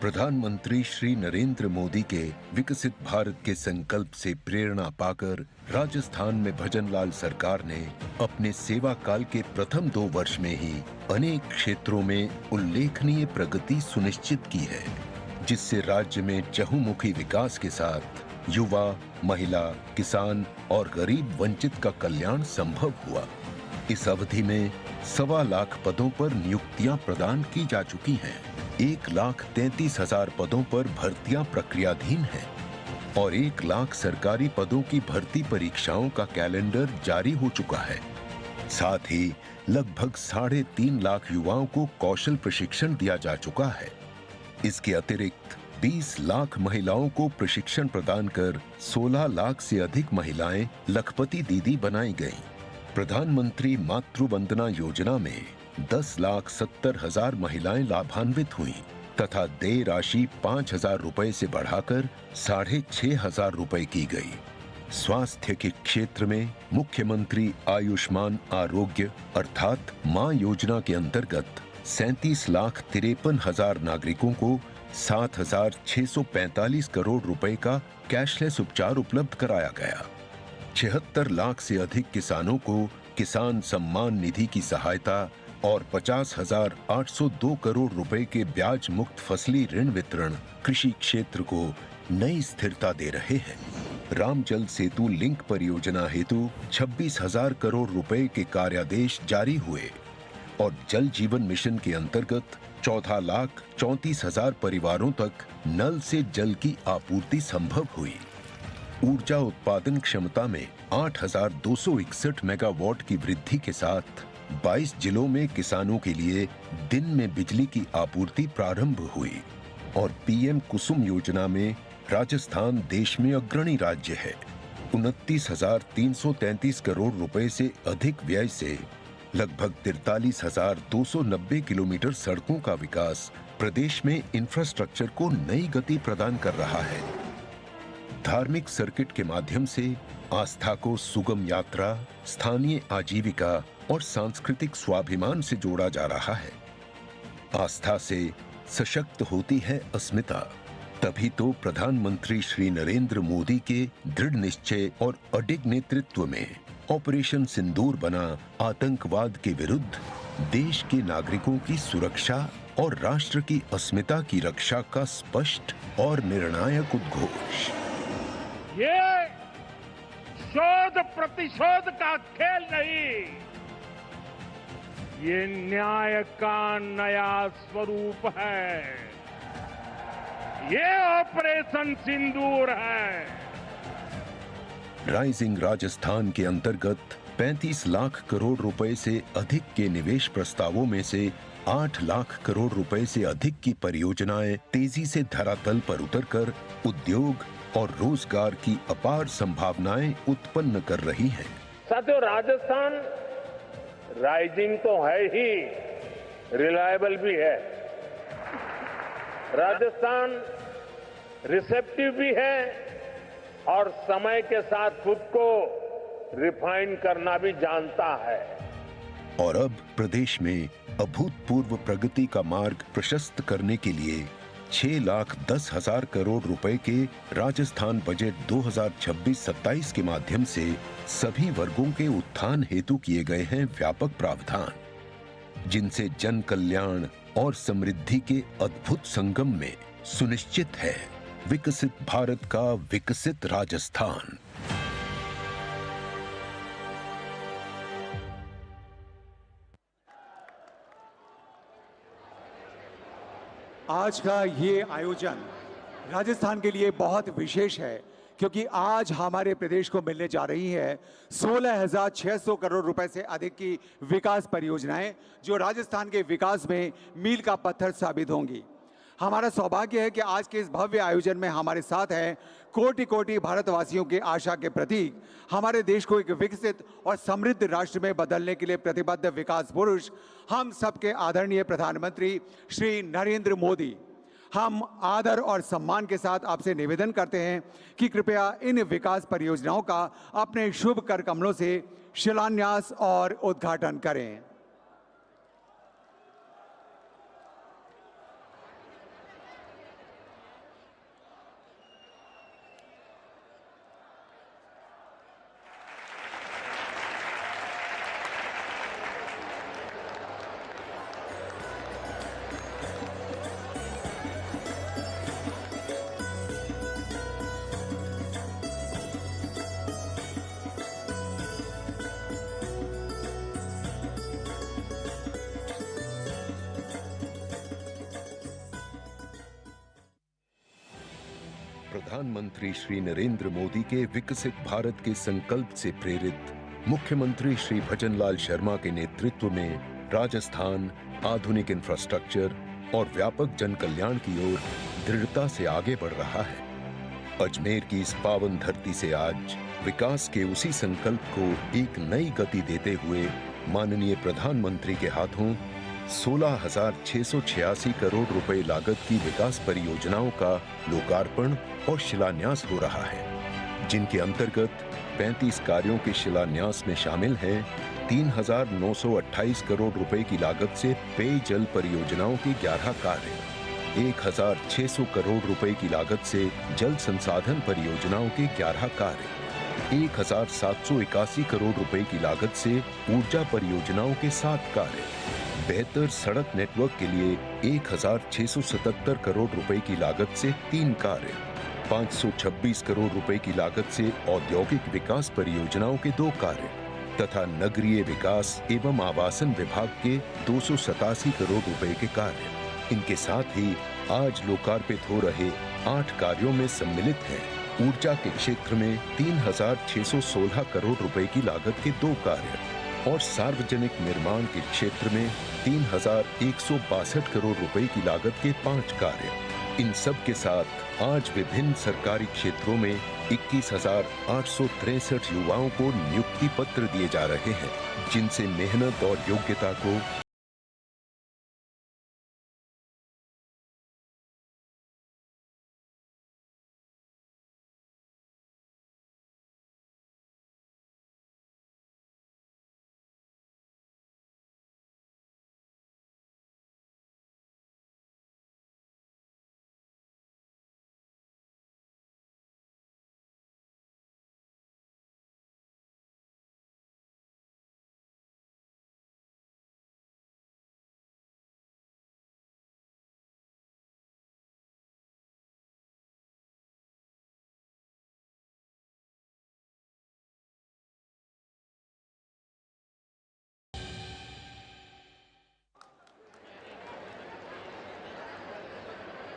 प्रधानमंत्री श्री नरेंद्र मोदी के विकसित भारत के संकल्प से प्रेरणा पाकर राजस्थान में भजन लाल सरकार ने अपने सेवा काल के प्रथम 2 वर्ष में ही अनेक क्षेत्रों में उल्लेखनीय प्रगति सुनिश्चित की है, जिससे राज्य में चहुमुखी विकास के साथ युवा, महिला, किसान और गरीब वंचित का कल्याण संभव हुआ। इस अवधि में 1.25 लाख पदों पर नियुक्तियां प्रदान की जा चुकी हैं। 1,33,000 पदों पर भर्तियां प्रक्रियाधीन हैं और 1 लाख सरकारी पदों की भर्ती परीक्षाओं का कैलेंडर जारी हो चुका है। साथ ही लगभग 3.5 लाख युवाओं को कौशल प्रशिक्षण दिया जा चुका है। इसके अतिरिक्त 20 लाख महिलाओं को प्रशिक्षण प्रदान कर 16 लाख से अधिक महिलाएं लखपति दीदी बनाई गईं। प्रधानमंत्री मातृ वंदना योजना में 10,70,000 महिलाएं लाभान्वित हुईं तथा देय राशि 5,000 रुपए से बढ़ाकर 6,500 रुपए की गई। स्वास्थ्य के क्षेत्र में मुख्यमंत्री आयुष्मान आरोग्य अर्थात मां योजना के अंतर्गत 37,53,000 नागरिकों को 7,645 करोड़ रुपए का कैशलेस उपचार उपलब्ध कराया गया। 76 लाख से अधिक किसानों को किसान सम्मान निधि की सहायता और 50,802 करोड़ रुपए के ब्याज मुक्त फसली ऋण वितरण कृषि क्षेत्र को नई स्थिरता दे रहे हैं। राम जल सेतु लिंक परियोजना हेतु 26,000 करोड़ रुपए के कार्यादेश जारी हुए और जल जीवन मिशन के अंतर्गत 14,34,000 परिवारों तक नल से जल की आपूर्ति संभव हुई। ऊर्जा उत्पादन क्षमता में 8,261 मेगावाट की वृद्धि के साथ 22 जिलों में किसानों के लिए दिन में बिजली की आपूर्ति प्रारंभ हुई और पीएम कुसुम योजना में राजस्थान देश में अग्रणी राज्य है। 29,333 करोड़ रुपए से अधिक व्यय से लगभग 43,290 किलोमीटर सड़कों का विकास प्रदेश में इंफ्रास्ट्रक्चर को नई गति प्रदान कर रहा है। धार्मिक सर्किट के माध्यम से आस्था को सुगम यात्रा, स्थानीय आजीविका और सांस्कृतिक स्वाभिमान से जोड़ा जा रहा है। आस्था से सशक्त होती है अस्मिता। तभी तो प्रधानमंत्री श्री नरेंद्र मोदी के दृढ़ निश्चय और अडिग नेतृत्व में ऑपरेशन सिंदूर बना आतंकवाद के विरुद्ध देश के नागरिकों की सुरक्षा और राष्ट्र की अस्मिता की रक्षा का स्पष्ट और निर्णायक उद्घोष। ये शोध प्रतिशोध का खेल नहीं, ये न्याय का नया स्वरूप है। ये ऑपरेशन सिंदूर है। राइजिंग राजस्थान के अंतर्गत 35 लाख करोड़ रुपए से अधिक के निवेश प्रस्तावों में से 8 लाख करोड़ रुपए से अधिक की परियोजनाएं तेजी से धरातल पर उतरकर उद्योग और रोजगार की अपार संभावनाएं उत्पन्न कर रही हैं। साथियों, राजस्थान राइजिंग तो है ही, रिलायबल भी है। राजस्थान रिसेप्टिव भी है और समय के साथ खुद को रिफाइन करना भी जानता है। और अब प्रदेश में अभूतपूर्व प्रगति का मार्ग प्रशस्त करने के लिए 6,10,000 करोड़ रुपए के राजस्थान बजट 2026-27 के माध्यम से सभी वर्गों के उत्थान हेतु किए गए हैं व्यापक प्रावधान, जिनसे जन कल्याण और समृद्धि के अद्भुत संगम में सुनिश्चित है विकसित भारत का विकसित राजस्थान। आज का ये आयोजन राजस्थान के लिए बहुत विशेष है, क्योंकि आज हमारे प्रदेश को मिलने जा रही है 16,600 करोड़ रुपए से अधिक की विकास परियोजनाएं, जो राजस्थान के विकास में मील का पत्थर साबित होंगी। हमारा सौभाग्य है कि आज के इस भव्य आयोजन में हमारे साथ हैं कोटि कोटि भारतवासियों के आशा के प्रतीक, हमारे देश को एक विकसित और समृद्ध राष्ट्र में बदलने के लिए प्रतिबद्ध विकास पुरुष, हम सबके आदरणीय प्रधानमंत्री श्री नरेंद्र मोदी। हम आदर और सम्मान के साथ आपसे निवेदन करते हैं कि कृपया इन विकास परियोजनाओं का अपने शुभ कर कमलों से शिलान्यास और उद्घाटन करें। प्रधानमंत्री श्री नरेंद्र मोदी के विकसित भारत के संकल्प से प्रेरित मुख्यमंत्री श्री भजनलाल शर्मा के नेतृत्व में राजस्थान आधुनिक इंफ्रास्ट्रक्चर और व्यापक जन कल्याण की ओर दृढ़ता से आगे बढ़ रहा है। अजमेर की इस पावन धरती से आज विकास के उसी संकल्प को एक नई गति देते हुए माननीय प्रधानमंत्री के हाथों 16,686 करोड़ रुपए लागत की विकास परियोजनाओं का लोकार्पण और शिलान्यास हो रहा है, जिनके अंतर्गत 35 कार्यों के शिलान्यास में शामिल हैं 3,928 करोड़ रुपए की लागत से पेयजल परियोजनाओं के 11 कार्य, 1,600 करोड़ रुपए की लागत से जल संसाधन परियोजनाओं के 11 कार्य, 1,781 करोड़ रुपए की लागत से ऊर्जा परियोजनाओं के 7 कार्य, बेहतर सड़क नेटवर्क के लिए 1,677 करोड़ रुपए की लागत से 3 कार्य, 526 करोड़ रुपए की लागत से औद्योगिक विकास परियोजनाओं के 2 कार्य तथा नगरीय विकास एवं आवासन विभाग के 287 करोड़ रुपए के कार्य। इनके साथ ही आज लोकार्पित हो रहे 8 कार्यों में सम्मिलित हैं ऊर्जा के क्षेत्र में 3,616 करोड़ रुपए की लागत के 2 कार्य और सार्वजनिक निर्माण के क्षेत्र में 3,162 करोड़ रुपए की लागत के 5 कार्य। इन सब के साथ आज विभिन्न सरकारी क्षेत्रों में 21,863 युवाओं को नियुक्ति पत्र दिए जा रहे हैं, जिनसे मेहनत और योग्यता को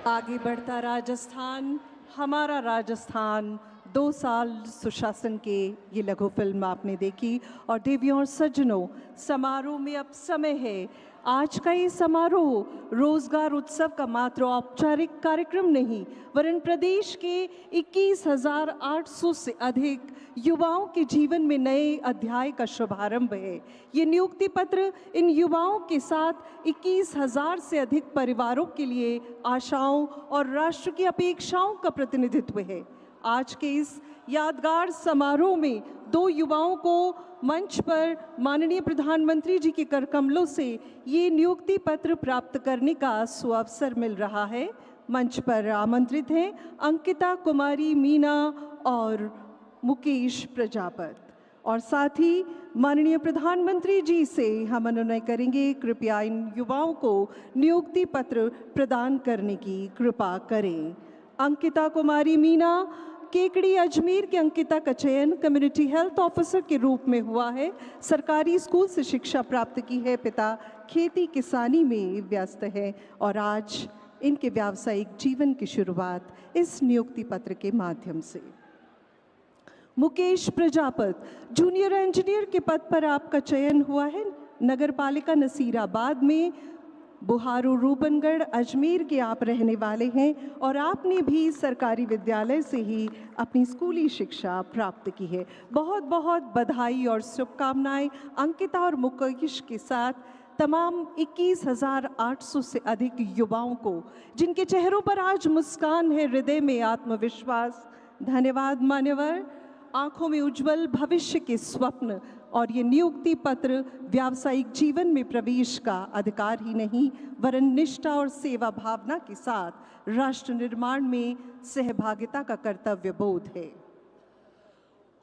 आगे बढ़ता राजस्थान, हमारा राजस्थान, 2 साल सुशासन के ये लघु फिल्म आपने देखी। और देवियों और सज्जनों, समारोह में अब समय है। आज का ये समारोह रोजगार उत्सव का मात्र औपचारिक कार्यक्रम नहीं, वरन प्रदेश के 21,800 से अधिक युवाओं के जीवन में नए अध्याय का शुभारंभ है। ये नियुक्ति पत्र इन युवाओं के साथ 21,000 से अधिक परिवारों के लिए आशाओं और राष्ट्र की अपेक्षाओं का प्रतिनिधित्व है। आज के इस यादगार समारोह में 2 युवाओं को मंच पर माननीय प्रधानमंत्री जी के करकमलों से ये नियुक्ति पत्र प्राप्त करने का सुअवसर मिल रहा है। मंच पर आमंत्रित हैं अंकिता कुमारी मीना और मुकेश प्रजापत। और साथ ही माननीय प्रधानमंत्री जी से हम अनुनय करेंगे, कृपया इन युवाओं को नियुक्ति पत्र प्रदान करने की कृपा करें। अंकिता कुमारी मीना, केकड़ी अजमेर के अंकिता का चयन कम्युनिटी हेल्थ ऑफिसर के रूप में हुआ है। सरकारी स्कूल से शिक्षा प्राप्त की है। पिता खेती किसानी में व्यस्त है और आज इनके व्यावसायिक जीवन की शुरुआत इस नियुक्ति पत्र के माध्यम से। मुकेश प्रजापत, जूनियर इंजीनियर के पद पर आपका चयन हुआ है। नगर पालिका नसीराबाद में बुहारू रूपनगढ़ अजमेर के आप रहने वाले हैं और आपने भी सरकारी विद्यालय से ही अपनी स्कूली शिक्षा प्राप्त की है। बहुत बहुत बधाई और शुभकामनाएं अंकिता और मुकेश के साथ तमाम 21,800 से अधिक युवाओं को, जिनके चेहरों पर आज मुस्कान है, हृदय में आत्मविश्वास। धन्यवाद मान्यवर। आंखों में उज्जवल भविष्य के स्वप्न और ये नियुक्ति पत्र व्यावसायिक जीवन में प्रवेश का अधिकार ही नहीं, वरन निष्ठा और सेवा भावना के साथ राष्ट्र निर्माण में सहभागिता का कर्तव्य बोध है।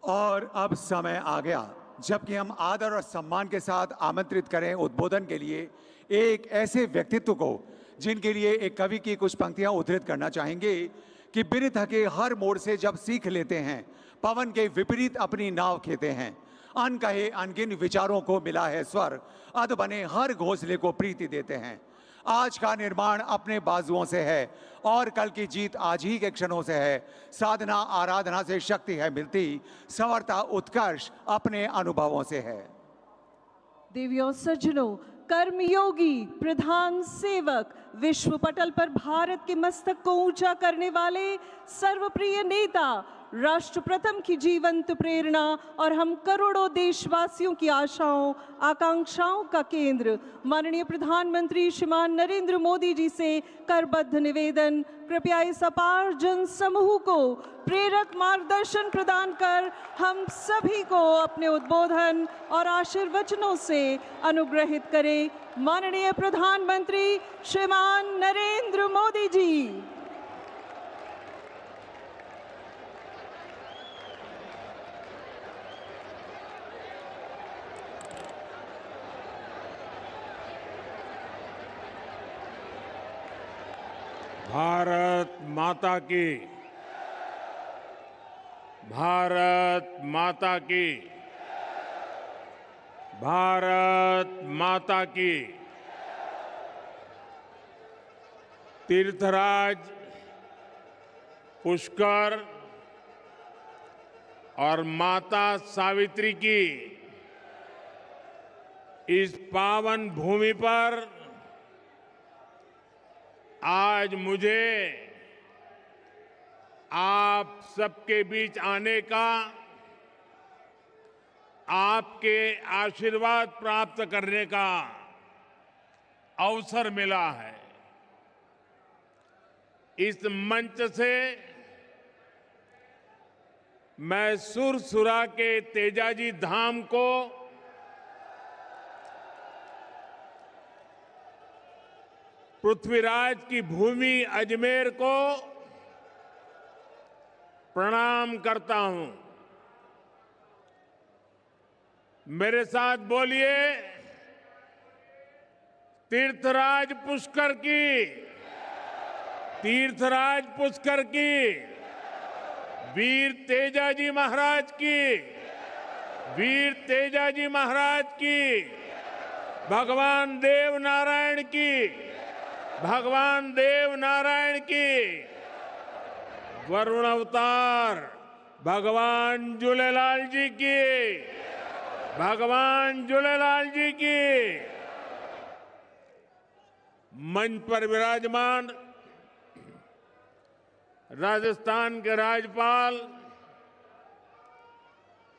और अब समय आ गया जबकि हम आदर और सम्मान के साथ आमंत्रित करें उद्बोधन के लिए एक ऐसे व्यक्तित्व को जिनके लिए एक कवि की कुछ पंक्तियां उद्धृत करना चाहेंगे कि बिन थके हर मोड़ से जब सीख लेते हैं, पवन के विपरीत अपनी नाव खेते हैं। अन कहे अनगिन विचारों को मिला है स्वर, अध बने हर घोंसले को प्रीति देते हैं। आज का निर्माण अपने बाजुओं से है और कल की जीत आज ही के क्षणों से है। साधना आराधना से शक्ति है मिलती, संवरता उत्कर्ष अपने अनुभवों से है। देवियों सज्जनों, कर्मयोगी, प्रधान सेवक, विश्व पटल पर भारत के मस्तक को ऊंचा करने वाले सर्वप्रिय नेता, राष्ट्र प्रथम की जीवंत प्रेरणा और हम करोड़ों देशवासियों की आशाओं आकांक्षाओं का केंद्र, माननीय प्रधानमंत्री श्रीमान नरेंद्र मोदी जी से करबद्ध निवेदन, कृपया इस अपार जन समूह को प्रेरक मार्गदर्शन प्रदान कर हम सभी को अपने उद्बोधन और आशीर्वचनों से अनुग्रहित करें। माननीय प्रधानमंत्री श्रीमान नरेंद्र मोदी जी। भारत माता की, भारत माता की, भारत माता की। तीर्थराज पुष्कर और माता सावित्री की इस पावन भूमि पर आज मुझे आप सबके बीच आने का, आपके आशीर्वाद प्राप्त करने का अवसर मिला है। इस मंच से मैं सुरसुरा के तेजाजी धाम को पृथ्वीराज की भूमि अजमेर को प्रणाम करता हूं। मेरे साथ बोलिए, तीर्थराज पुष्कर की, तीर्थराज पुष्कर की, वीर तेजाजी महाराज की, वीर तेजाजी महाराज की, भगवान देव नारायण की, भगवान देव नारायण की, वरुण अवतार भगवान झूलेलाल जी की, भगवान झूलेलाल जी की। मंच पर विराजमान राजस्थान के राज्यपाल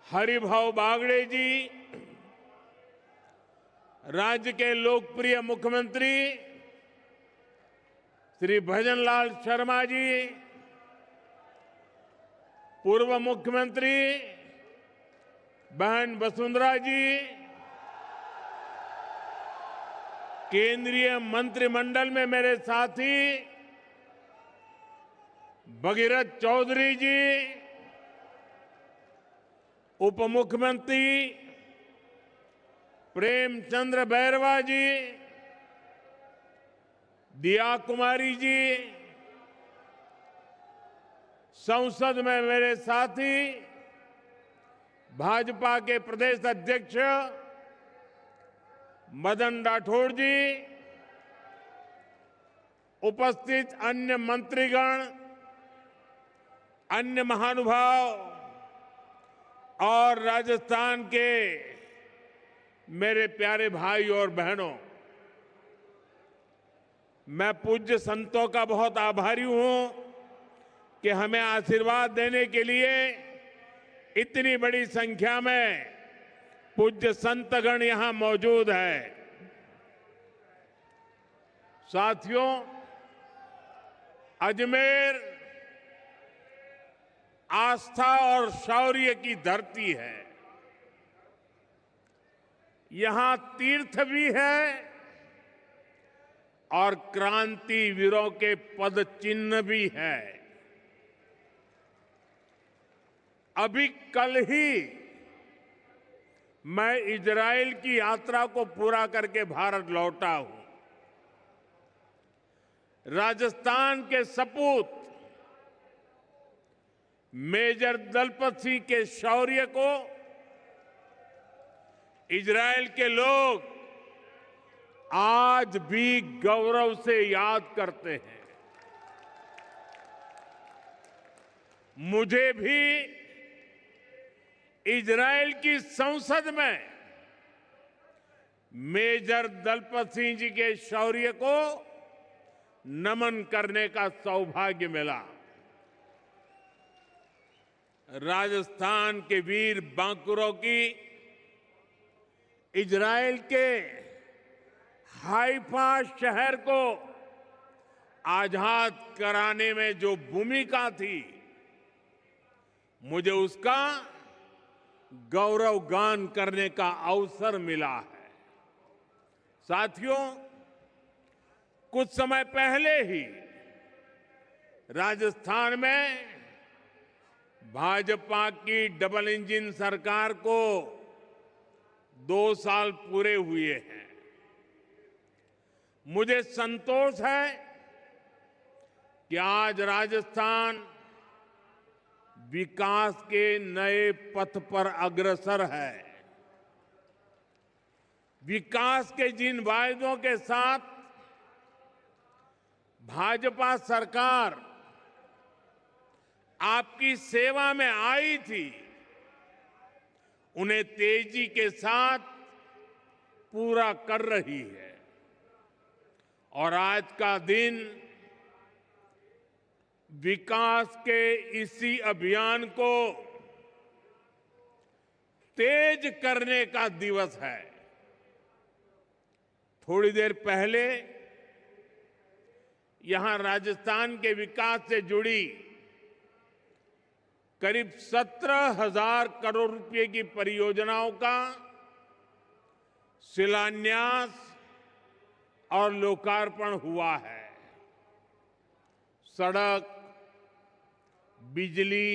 हरिभाऊ बागड़े जी, राज्य के लोकप्रिय मुख्यमंत्री श्री भजनलाल शर्मा जी, पूर्व मुख्यमंत्री बहन वसुंधरा जी, केंद्रीय मंत्रिमंडल में मेरे साथी भगीरथ चौधरी जी, उप मुख्यमंत्री प्रेमचंद्र बैरवा जी, दिया कुमारी जी, संसद में मेरे साथी भाजपा के प्रदेश अध्यक्ष मदन राठौड़ जी, उपस्थित अन्य मंत्रीगण, अन्य महानुभाव और राजस्थान के मेरे प्यारे भाई और बहनों, मैं पूज्य संतों का बहुत आभारी हूं कि हमें आशीर्वाद देने के लिए इतनी बड़ी संख्या में पूज्य संतगण यहां मौजूद है। साथियों, अजमेर आस्था और शौर्य की धरती है। यहां तीर्थ भी है और क्रांति वीरों के पद चिन्ह भी है। अभी कल ही मैं इजराइल की यात्रा को पूरा करके भारत लौटा हूं। राजस्थान के सपूत मेजर दलपत सिंह के शौर्य को इजराइल के लोग आज भी गौरव से याद करते हैं। मुझे भी इजराइल की संसद में मेजर दलपत सिंह जी के शौर्य को नमन करने का सौभाग्य मिला। राजस्थान के वीर बांकुरों की इजराइल के हाइफा शहर को आजाद कराने में जो भूमिका थी, मुझे उसका गौरव गान करने का अवसर मिला है। साथियों, कुछ समय पहले ही राजस्थान में भाजपा की डबल इंजन सरकार को 2 साल पूरे हुए हैं। मुझे संतोष है कि आज राजस्थान विकास के नए पथ पर अग्रसर है। विकास के जिन वायदों के साथ भाजपा सरकार आपकी सेवा में आई थी, उन्हें तेजी के साथ पूरा कर रही है। और आज का दिन विकास के इसी अभियान को तेज करने का दिवस है। थोड़ी देर पहले यहां राजस्थान के विकास से जुड़ी करीब 17,000 करोड़ रुपए की परियोजनाओं का शिलान्यास और लोकार्पण हुआ है। सड़क, बिजली,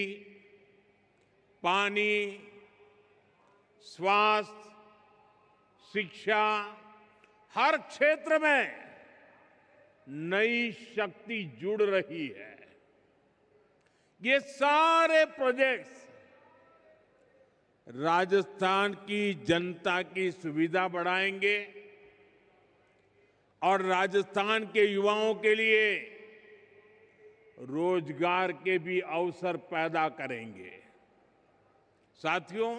पानी, स्वास्थ्य, शिक्षा, हर क्षेत्र में नई शक्ति जुड़ रही है। ये सारे प्रोजेक्ट्स राजस्थान की जनता की सुविधा बढ़ाएंगे, और राजस्थान के युवाओं के लिए रोजगार के भी अवसर पैदा करेंगे। साथियों,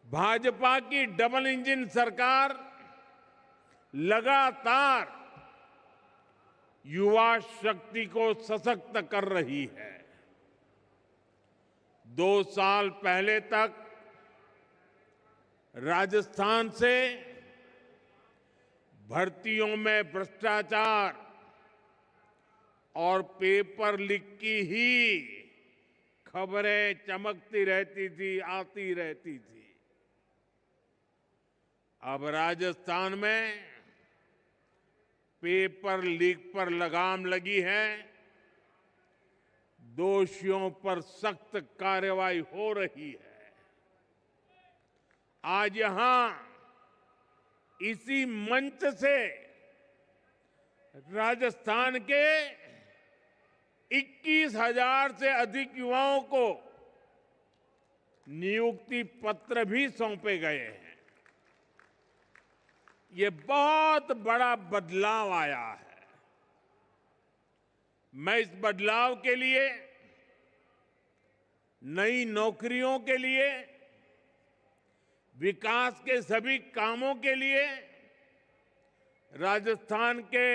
भाजपा की डबल इंजन सरकार लगातार युवा शक्ति को सशक्त कर रही है। 2 साल पहले तक राजस्थान से भर्तियों में भ्रष्टाचार और पेपर लीक की ही खबरें चमकती रहती थी, आती रहती थी। अब राजस्थान में पेपर लीक पर लगाम लगी है। दोषियों पर सख्त कार्रवाई हो रही है। आज यहां इसी मंच से राजस्थान के 21,000 से अधिक युवाओं को नियुक्ति पत्र भी सौंपे गए हैं। ये बहुत बड़ा बदलाव आया है। मैं इस बदलाव के लिए, नई नौकरियों के लिए, विकास के सभी कामों के लिए राजस्थान के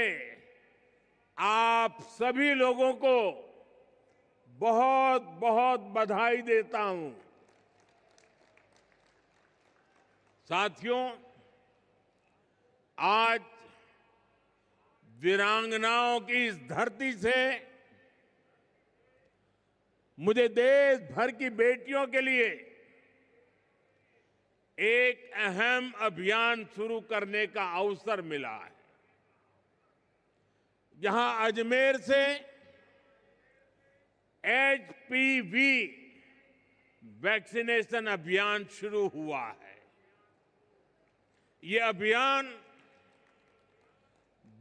आप सभी लोगों को बहुत बहुत बधाई देता हूं। साथियों, आज वीरांगनाओं की इस धरती से मुझे देश भर की बेटियों के लिए एक अहम अभियान शुरू करने का अवसर मिला है। यहां अजमेर से एचपीवी वैक्सीनेशन अभियान शुरू हुआ है। ये अभियान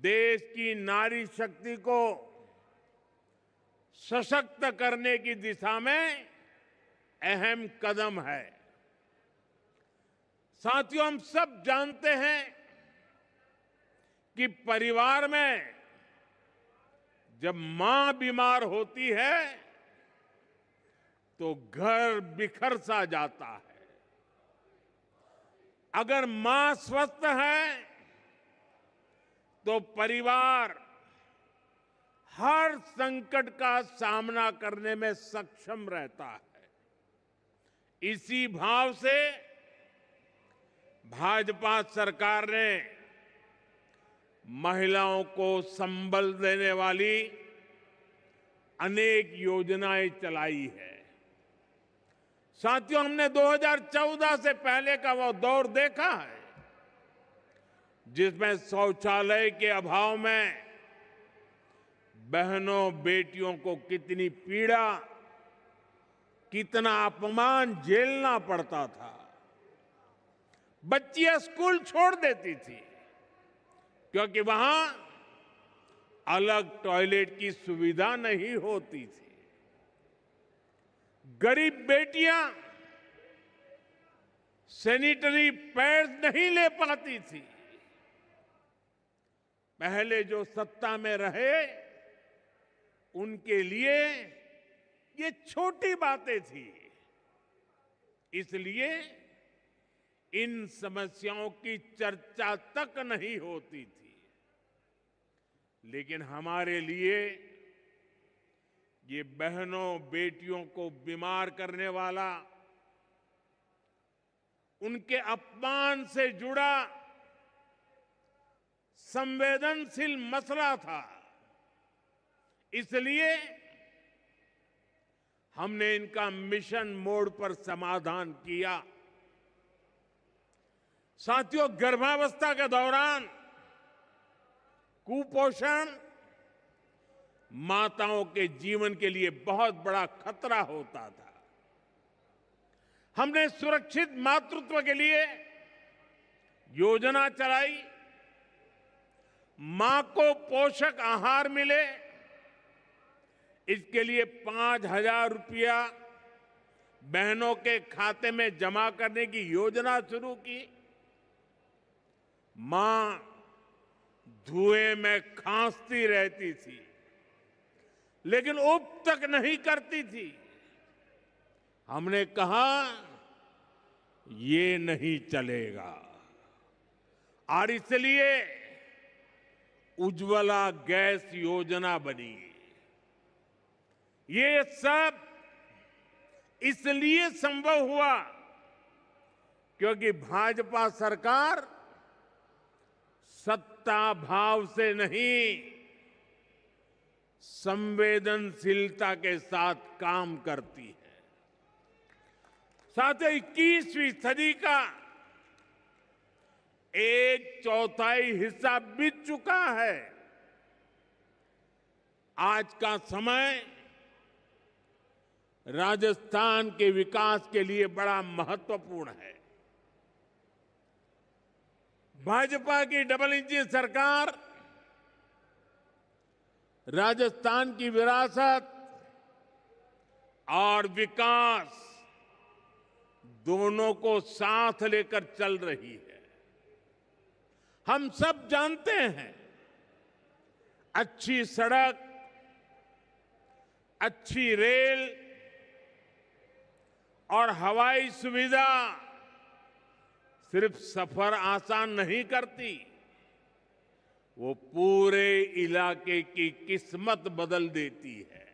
देश की नारी शक्ति को सशक्त करने की दिशा में अहम कदम है। साथियों, हम सब जानते हैं कि परिवार में जब मां बीमार होती है तो घर बिखर सा जाता है। अगर मां स्वस्थ है तो परिवार हर संकट का सामना करने में सक्षम रहता है। इसी भाव से भाजपा सरकार ने महिलाओं को संबल देने वाली अनेक योजनाएं चलाई है। साथियों, हमने 2014 से पहले का वो दौर देखा है जिसमें शौचालय के अभाव में बहनों बेटियों को कितनी पीड़ा, कितना अपमान झेलना पड़ता था। बच्चियां स्कूल छोड़ देती थी क्योंकि वहां अलग टॉयलेट की सुविधा नहीं होती थी। गरीब बेटियां सैनिटरी पैड्स नहीं ले पाती थी। पहले जो सत्ता में रहे उनके लिए ये छोटी बातें थी। इसलिए इन समस्याओं की चर्चा तक नहीं होती थी। लेकिन हमारे लिए ये बहनों बेटियों को बीमार करने वाला, उनके अपमान से जुड़ा संवेदनशील मसला था। इसलिए हमने इनका मिशन मोड पर समाधान किया। साथियों, गर्भावस्था के दौरान कुपोषण माताओं के जीवन के लिए बहुत बड़ा खतरा होता था। हमने सुरक्षित मातृत्व के लिए योजना चलाई। मां को पोषक आहार मिले, इसके लिए 5,000 रुपया बहनों के खाते में जमा करने की योजना शुरू की। मां धुएं में खांसती रहती थी, लेकिन उब तक नहीं करती थी। हमने कहा ये नहीं चलेगा, और इसलिए उज्ज्वला गैस योजना बनी। ये सब इसलिए संभव हुआ क्योंकि भाजपा सरकार सत्ता भाव से नहीं, संवेदनशीलता के साथ काम करती है। साथ ही 21वीं सदी का 1/4 हिस्सा बीत चुका है। आज का समय राजस्थान के विकास के लिए बड़ा महत्वपूर्ण है। भाजपा की डबल इंजन सरकार राजस्थान की विरासत और विकास दोनों को साथ लेकर चल रही है। हम सब जानते हैं, अच्छी सड़क, अच्छी रेल और हवाई सुविधा सिर्फ सफर आसान नहीं करती, वो पूरे इलाके की किस्मत बदल देती है।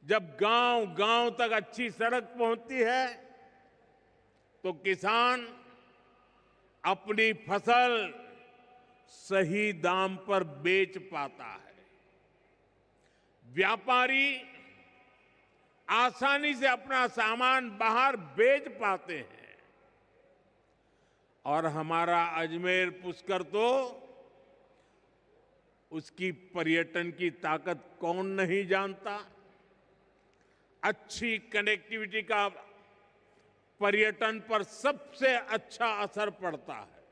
जब गांव-गांव तक अच्छी सड़क पहुंचती है तो किसान अपनी फसल सही दाम पर बेच पाता है, व्यापारी आसानी से अपना सामान बाहर बेच पाते हैं, और हमारा अजमेर पुष्कर तो उसकी पर्यटन की ताकत कौन नहीं जानता। अच्छी कनेक्टिविटी का पर्यटन पर सबसे अच्छा असर पड़ता है।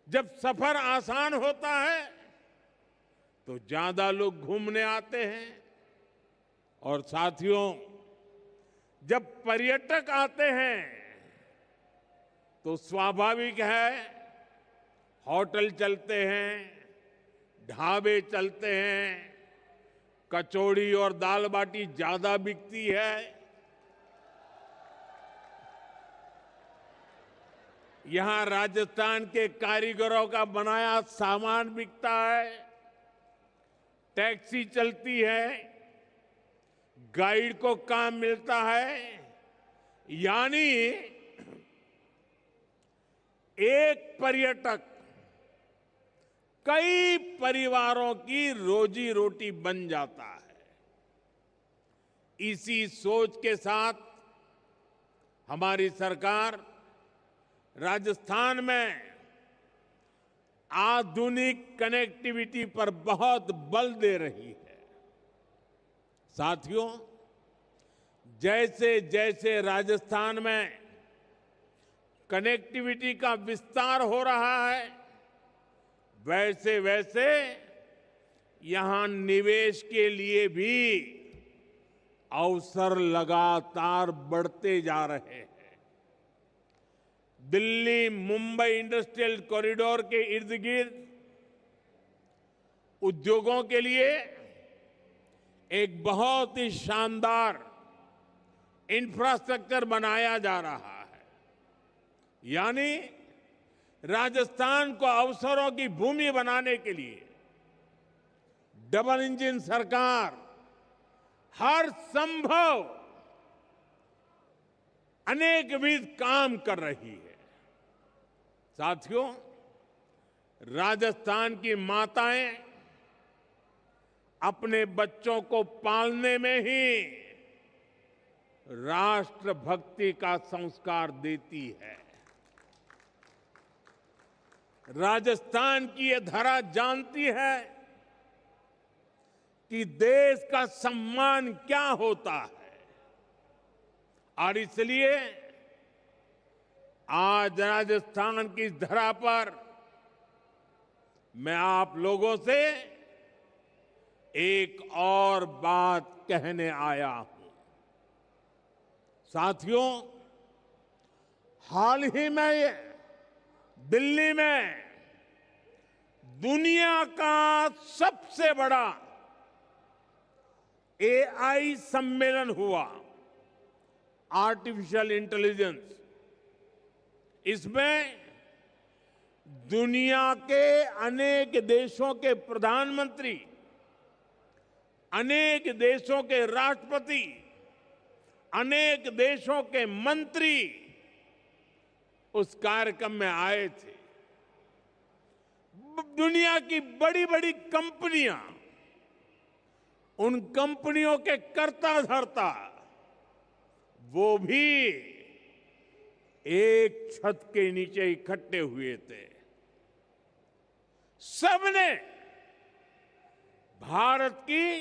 जब सफर आसान होता है तो ज्यादा लोग घूमने आते हैं, और साथियों, जब पर्यटक आते हैं तो स्वाभाविक है होटल चलते हैं, ढाबे चलते हैं, कचौड़ी और दाल बाटी ज्यादा बिकती है। यहां राजस्थान के कारीगरों का बनाया सामान बिकता है, टैक्सी चलती है, गाइड को काम मिलता है। यानी एक पर्यटक कई परिवारों की रोजी रोटी बन जाता है। इसी सोच के साथ हमारी सरकार राजस्थान में आधुनिक कनेक्टिविटी पर बहुत बल दे रही है। साथियों, जैसे जैसे राजस्थान में कनेक्टिविटी का विस्तार हो रहा है, वैसे वैसे यहां निवेश के लिए भी अवसर लगातार बढ़ते जा रहे हैं। दिल्ली मुंबई इंडस्ट्रियल कॉरिडोर के इर्द गिर्द उद्योगों के लिए एक बहुत ही शानदार इंफ्रास्ट्रक्चर बनाया जा रहा है। यानी राजस्थान को अवसरों की भूमि बनाने के लिए डबल इंजन सरकार हर संभव अनेकविध काम कर रही है। साथियों, राजस्थान की माताएं अपने बच्चों को पालने में ही राष्ट्रभक्ति का संस्कार देती है। राजस्थान की ये धरा जानती है कि देश का सम्मान क्या होता है, और इसलिए आज राजस्थान की धरा पर मैं आप लोगों से एक और बात कहने आया हूं। साथियों, हाल ही में दिल्ली में दुनिया का सबसे बड़ा एआई सम्मेलन हुआ, आर्टिफिशियल इंटेलिजेंस। इसमें दुनिया के अनेक देशों के प्रधानमंत्री, अनेक देशों के राष्ट्रपति, अनेक देशों के मंत्री उस कार्यक्रम में आए थे। दुनिया की बड़ी बड़ी कंपनियां, उन कंपनियों के कर्ता धर्ता, वो भी एक छत के नीचे इकट्ठे हुए थे। सबने भारत की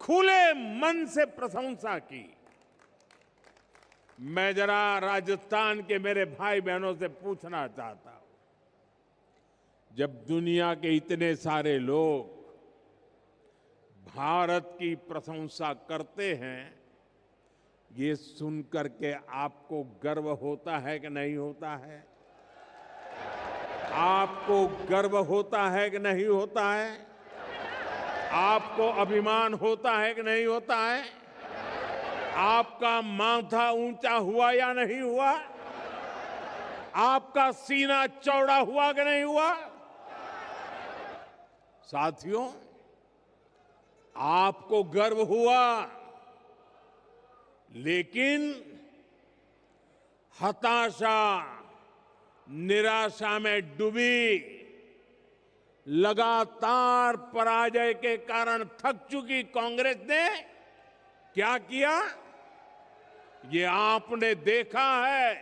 खुले मन से प्रशंसा की। मैं जरा राजस्थान के मेरे भाई बहनों से पूछना चाहता हूं, जब दुनिया के इतने सारे लोग भारत की प्रशंसा करते हैं, ये सुनकर के आपको गर्व होता है कि नहीं होता है? आपको गर्व होता है कि नहीं होता है? आपको अभिमान होता है कि नहीं होता है? आपका माथा ऊंचा हुआ या नहीं हुआ? आपका सीना चौड़ा हुआ कि नहीं हुआ? साथियों, आपको गर्व हुआ, लेकिन हताशा, निराशा में डूबी, लगातार पराजय के कारण थक चुकी कांग्रेस ने क्या किया, ये आपने देखा है।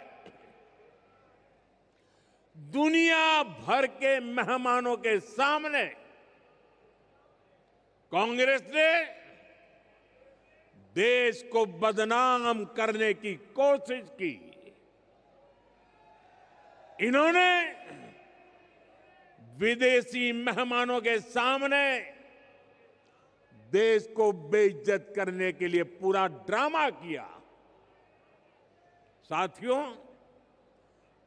दुनिया भर के मेहमानों के सामने कांग्रेस ने देश को बदनाम करने की कोशिश की। इन्होंने विदेशी मेहमानों के सामने देश को बेइज्जत करने के लिए पूरा ड्रामा किया। साथियों,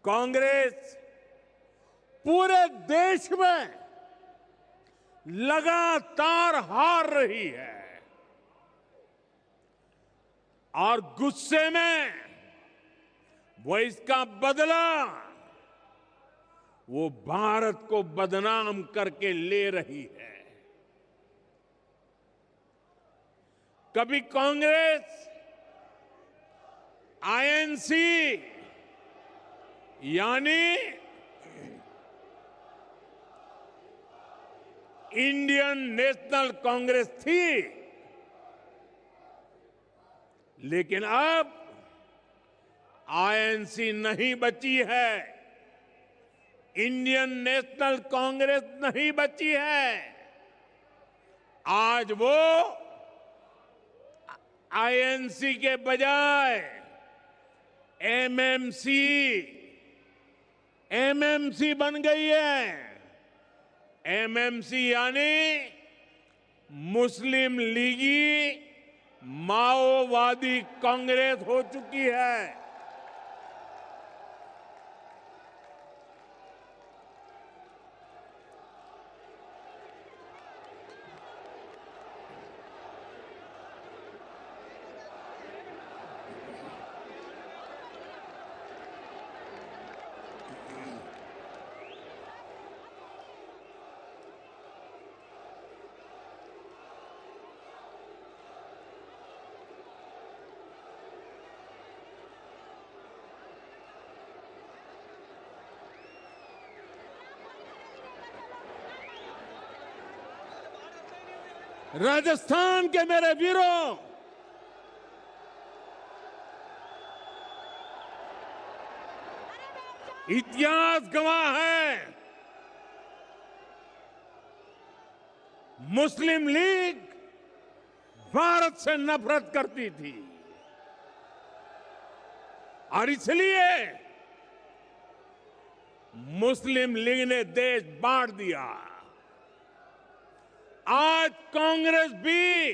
कांग्रेस पूरे देश में लगातार हार रही है और गुस्से में वो इसका बदला वो भारत को बदनाम करके ले रही है। कभी कांग्रेस आईएनसी यानी इंडियन नेशनल कांग्रेस थी, लेकिन अब आईएनसी नहीं बची है, इंडियन नेशनल कांग्रेस नहीं बची है। आज वो आईएनसी के बजाय एमएमसी बन गई है। एमएमसी यानी मुस्लिम लीगी माओवादी कांग्रेस हो चुकी है। राजस्थान के मेरे वीरों, इतिहास गवाह है, मुस्लिम लीग भारत से नफरत करती थी और इसलिए मुस्लिम लीग ने देश बांट दिया। आज कांग्रेस भी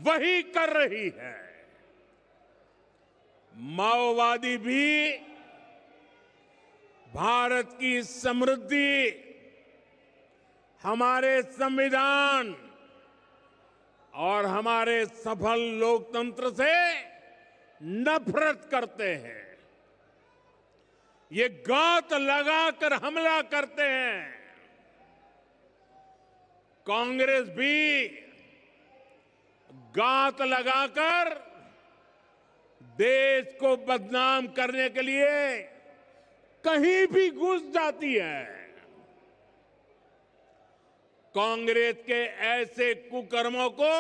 वही कर रही है। माओवादी भी भारत की समृद्धि हमारे संविधान और हमारे सफल लोकतंत्र से नफरत करते हैं। ये घात लगाकर हमला करते हैं। कांग्रेस भी घात लगाकर देश को बदनाम करने के लिए कहीं भी घुस जाती है। कांग्रेस के ऐसे कुकर्मों को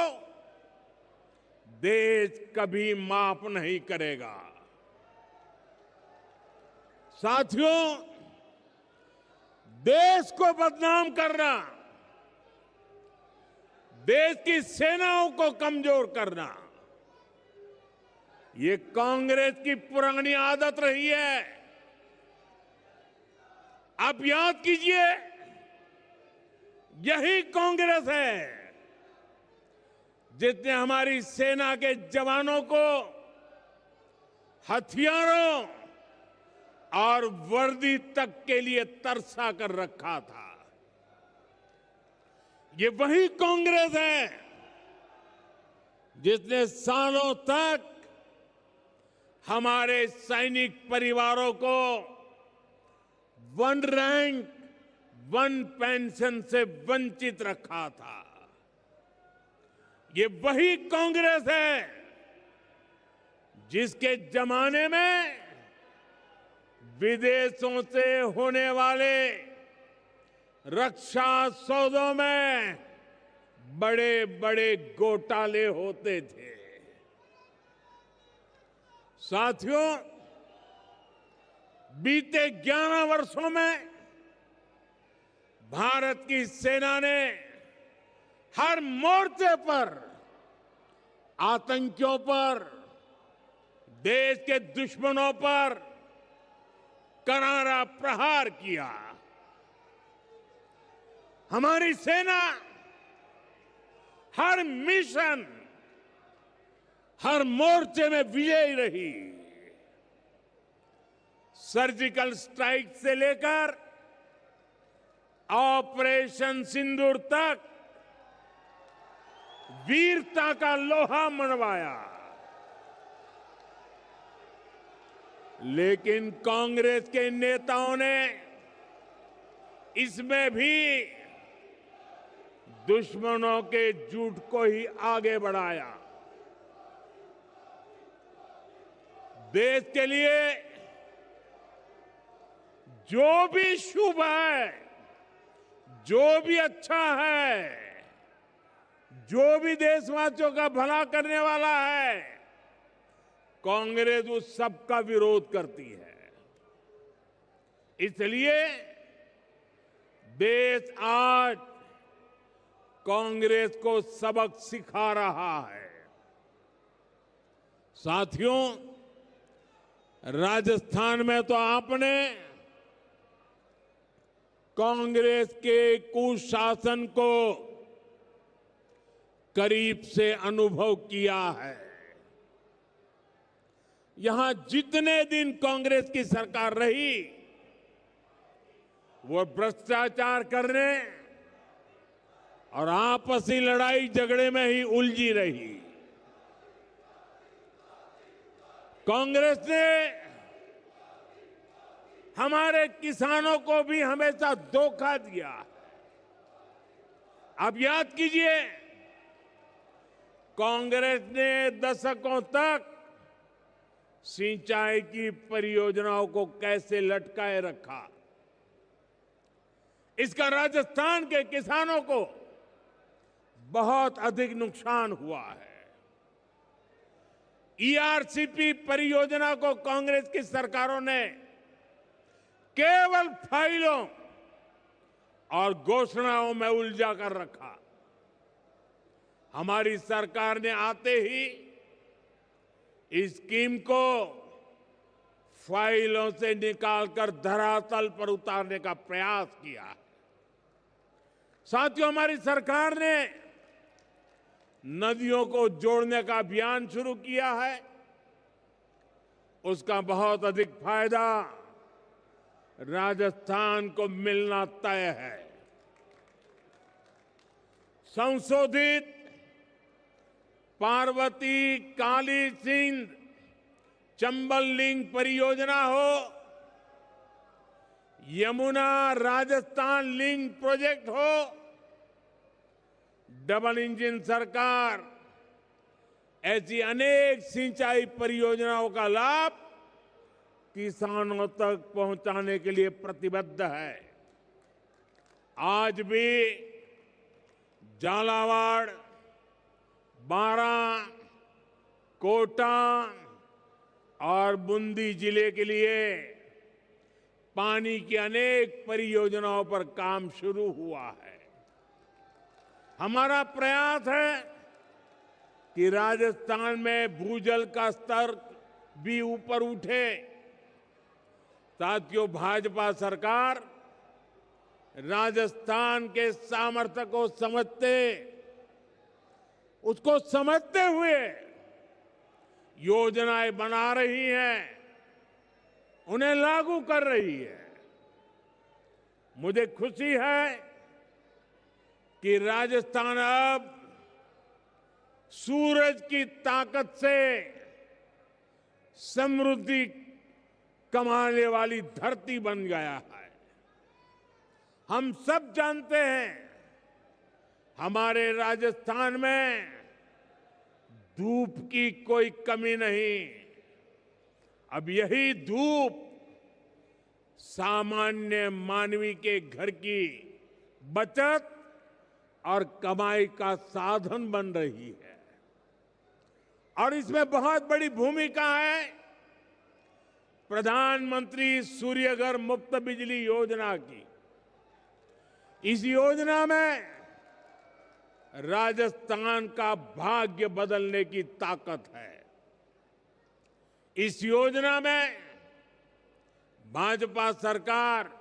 देश कभी माफ नहीं करेगा। साथियों, देश को बदनाम करना, देश की सेनाओं को कमजोर करना, ये कांग्रेस की पुरानी आदत रही है। आप याद कीजिए, यही कांग्रेस है जिसने हमारी सेना के जवानों को हथियारों और वर्दी तक के लिए तरसा कर रखा था। ये वही कांग्रेस है जिसने सालों तक हमारे सैनिक परिवारों को वन रैंक वन पेंशन से वंचित रखा था। ये वही कांग्रेस है जिसके जमाने में विदेशों से होने वाले रक्षा सौदों में बड़े बड़े घोटाले होते थे। साथियों, बीते 11 वर्षों में भारत की सेना ने हर मोर्चे पर आतंकियों पर, देश के दुश्मनों पर करारा प्रहार किया। हमारी सेना हर मिशन, हर मोर्चे में विजयी रही। सर्जिकल स्ट्राइक से लेकर ऑपरेशन सिंदूर तक वीरता का लोहा मनवाया। लेकिन कांग्रेस के नेताओं ने इसमें भी दुश्मनों के झूठ को ही आगे बढ़ाया। देश के लिए जो भी शुभ है, जो भी अच्छा है, जो भी देशवासियों का भला करने वाला है, कांग्रेस उस सब का विरोध करती है। इसलिए देश आज कांग्रेस को सबक सिखा रहा है। साथियों, राजस्थान में तो आपने कांग्रेस के कुशासन को करीब से अनुभव किया है। यहां जितने दिन कांग्रेस की सरकार रही, वो भ्रष्टाचार करने और आपसी लड़ाई झगड़े में ही उलझी रही। कांग्रेस ने हमारे किसानों को भी हमेशा धोखा दिया। आप याद कीजिए, कांग्रेस ने दशकों तक सिंचाई की परियोजनाओं को कैसे लटकाए रखा। इसका राजस्थान के किसानों को बहुत अधिक नुकसान हुआ है। ईआरसीपी परियोजना को कांग्रेस की सरकारों ने केवल फाइलों और घोषणाओं में उलझा कर रखा। हमारी सरकार ने आते ही इस स्कीम को फाइलों से निकालकर धरातल पर उतारने का प्रयास किया। साथियों, हमारी सरकार ने नदियों को जोड़ने का अभियान शुरू किया है। उसका बहुत अधिक फायदा राजस्थान को मिलना तय है। संशोधित पार्वती काली सिंध चंबल लिंक परियोजना हो, यमुना राजस्थान लिंक प्रोजेक्ट हो, डबल इंजन सरकार ऐसी अनेक सिंचाई परियोजनाओं का लाभ किसानों तक पहुंचाने के लिए प्रतिबद्ध है। आज भी झालावाड़, बारां, कोटा और बूंदी जिले के लिए पानी की अनेक परियोजनाओं पर काम शुरू हुआ है। हमारा प्रयास है कि राजस्थान में भूजल का स्तर भी ऊपर उठे। साथियों, भाजपा सरकार राजस्थान के सामर्थ्य को उसको समझते हुए योजनाएं बना रही है, उन्हें लागू कर रही है। मुझे खुशी है कि राजस्थान अब सूरज की ताकत से समृद्धि कमाने वाली धरती बन गया है। हम सब जानते हैं, हमारे राजस्थान में धूप की कोई कमी नहीं। अब यही धूप सामान्य मानवी के घर की बचत और कमाई का साधन बन रही है, और इसमें बहुत बड़ी भूमिका है प्रधानमंत्री सूर्यघर मुफ्त बिजली योजना की। इस योजना में राजस्थान का भाग्य बदलने की ताकत है। इस योजना में भाजपा सरकार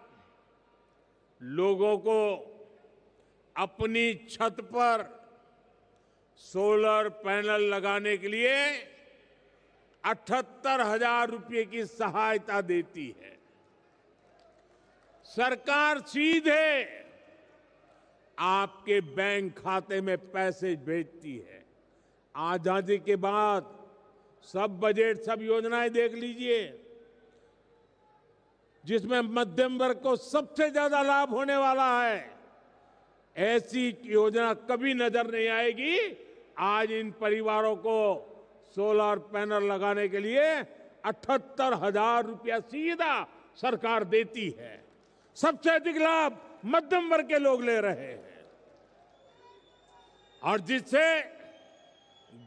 लोगों को अपनी छत पर सोलर पैनल लगाने के लिए 78,000 रुपये की सहायता देती है। सरकार सीधे आपके बैंक खाते में पैसे भेजती है। आजादी के बाद सब बजट, सब योजनाएं देख लीजिए, जिसमें मध्यम वर्ग को सबसे ज्यादा लाभ होने वाला है, ऐसी योजना कभी नजर नहीं आएगी। आज इन परिवारों को सोलर पैनल लगाने के लिए 78,000 रुपया सीधा सरकार देती है। सबसे अधिक लाभ मध्यम वर्ग के लोग ले रहे हैं, और जिससे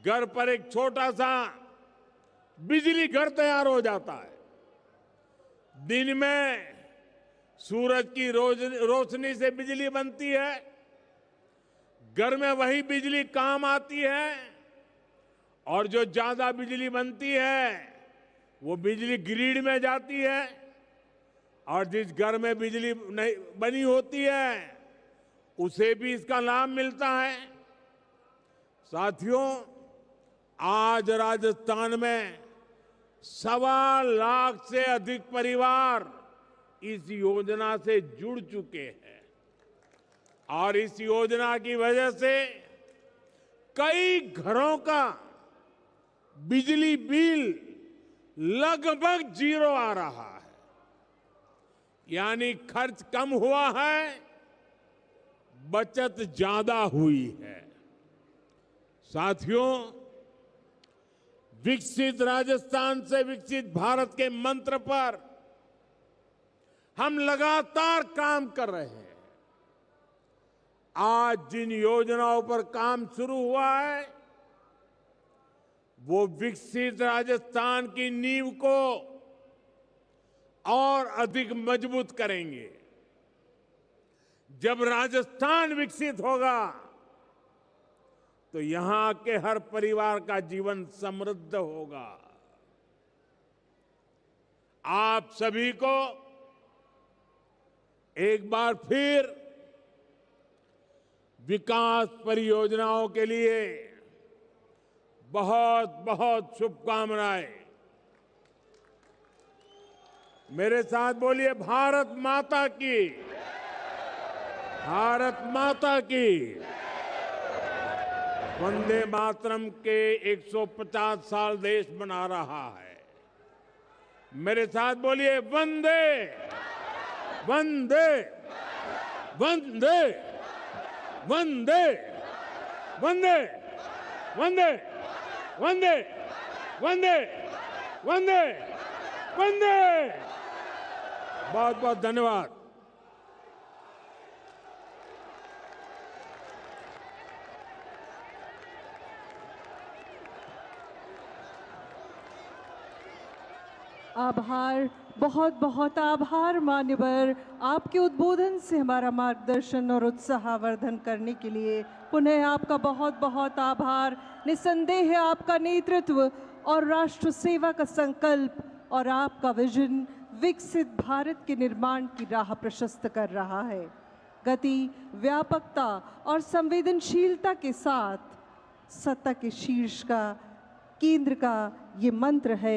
घर पर एक छोटा सा बिजली घर तैयार हो जाता है। दिन में सूरज की रोशनी से बिजली बनती है, घर में वही बिजली काम आती है, और जो ज्यादा बिजली बनती है वो बिजली ग्रिड में जाती है, और जिस घर में बिजली नहीं बनी होती है उसे भी इसका लाभ मिलता है। साथियों, आज राजस्थान में 1.25 लाख से अधिक परिवार इस योजना से जुड़ चुके हैं, और इस योजना की वजह से कई घरों का बिजली बिल लगभग 0 आ रहा है। यानी खर्च कम हुआ है, बचत ज्यादा हुई है। साथियों, विकसित राजस्थान से विकसित भारत के मंत्र पर हम लगातार काम कर रहे हैं। आज जिन योजनाओं पर काम शुरू हुआ है वो विकसित राजस्थान की नींव को और अधिक मजबूत करेंगे। जब राजस्थान विकसित होगा तो यहां के हर परिवार का जीवन समृद्ध होगा। आप सभी को एक बार फिर विकास परियोजनाओं के लिए बहुत बहुत शुभकामनाएं। मेरे साथ बोलिए भारत माता की, भारत माता की। वंदे मातरम के 150 साल देश मना रहा है। मेरे साथ बोलिए वंदे वंदे वंदे वंदे वंदे वंदे वंदे वंदे वंदे वंदे। बहुत बहुत धन्यवाद। आभार, बहुत बहुत आभार मान्यवर। आपके उद्बोधन से हमारा मार्गदर्शन और उत्साहवर्धन करने के लिए पुनः आपका बहुत बहुत आभार। निसंदेह आपका नेतृत्व और राष्ट्र सेवा का संकल्प और आपका विजन विकसित भारत के निर्माण की राह प्रशस्त कर रहा है। गति, व्यापकता और संवेदनशीलता के साथ सत्ता के शीर्ष का, केंद्र का ये मंत्र है।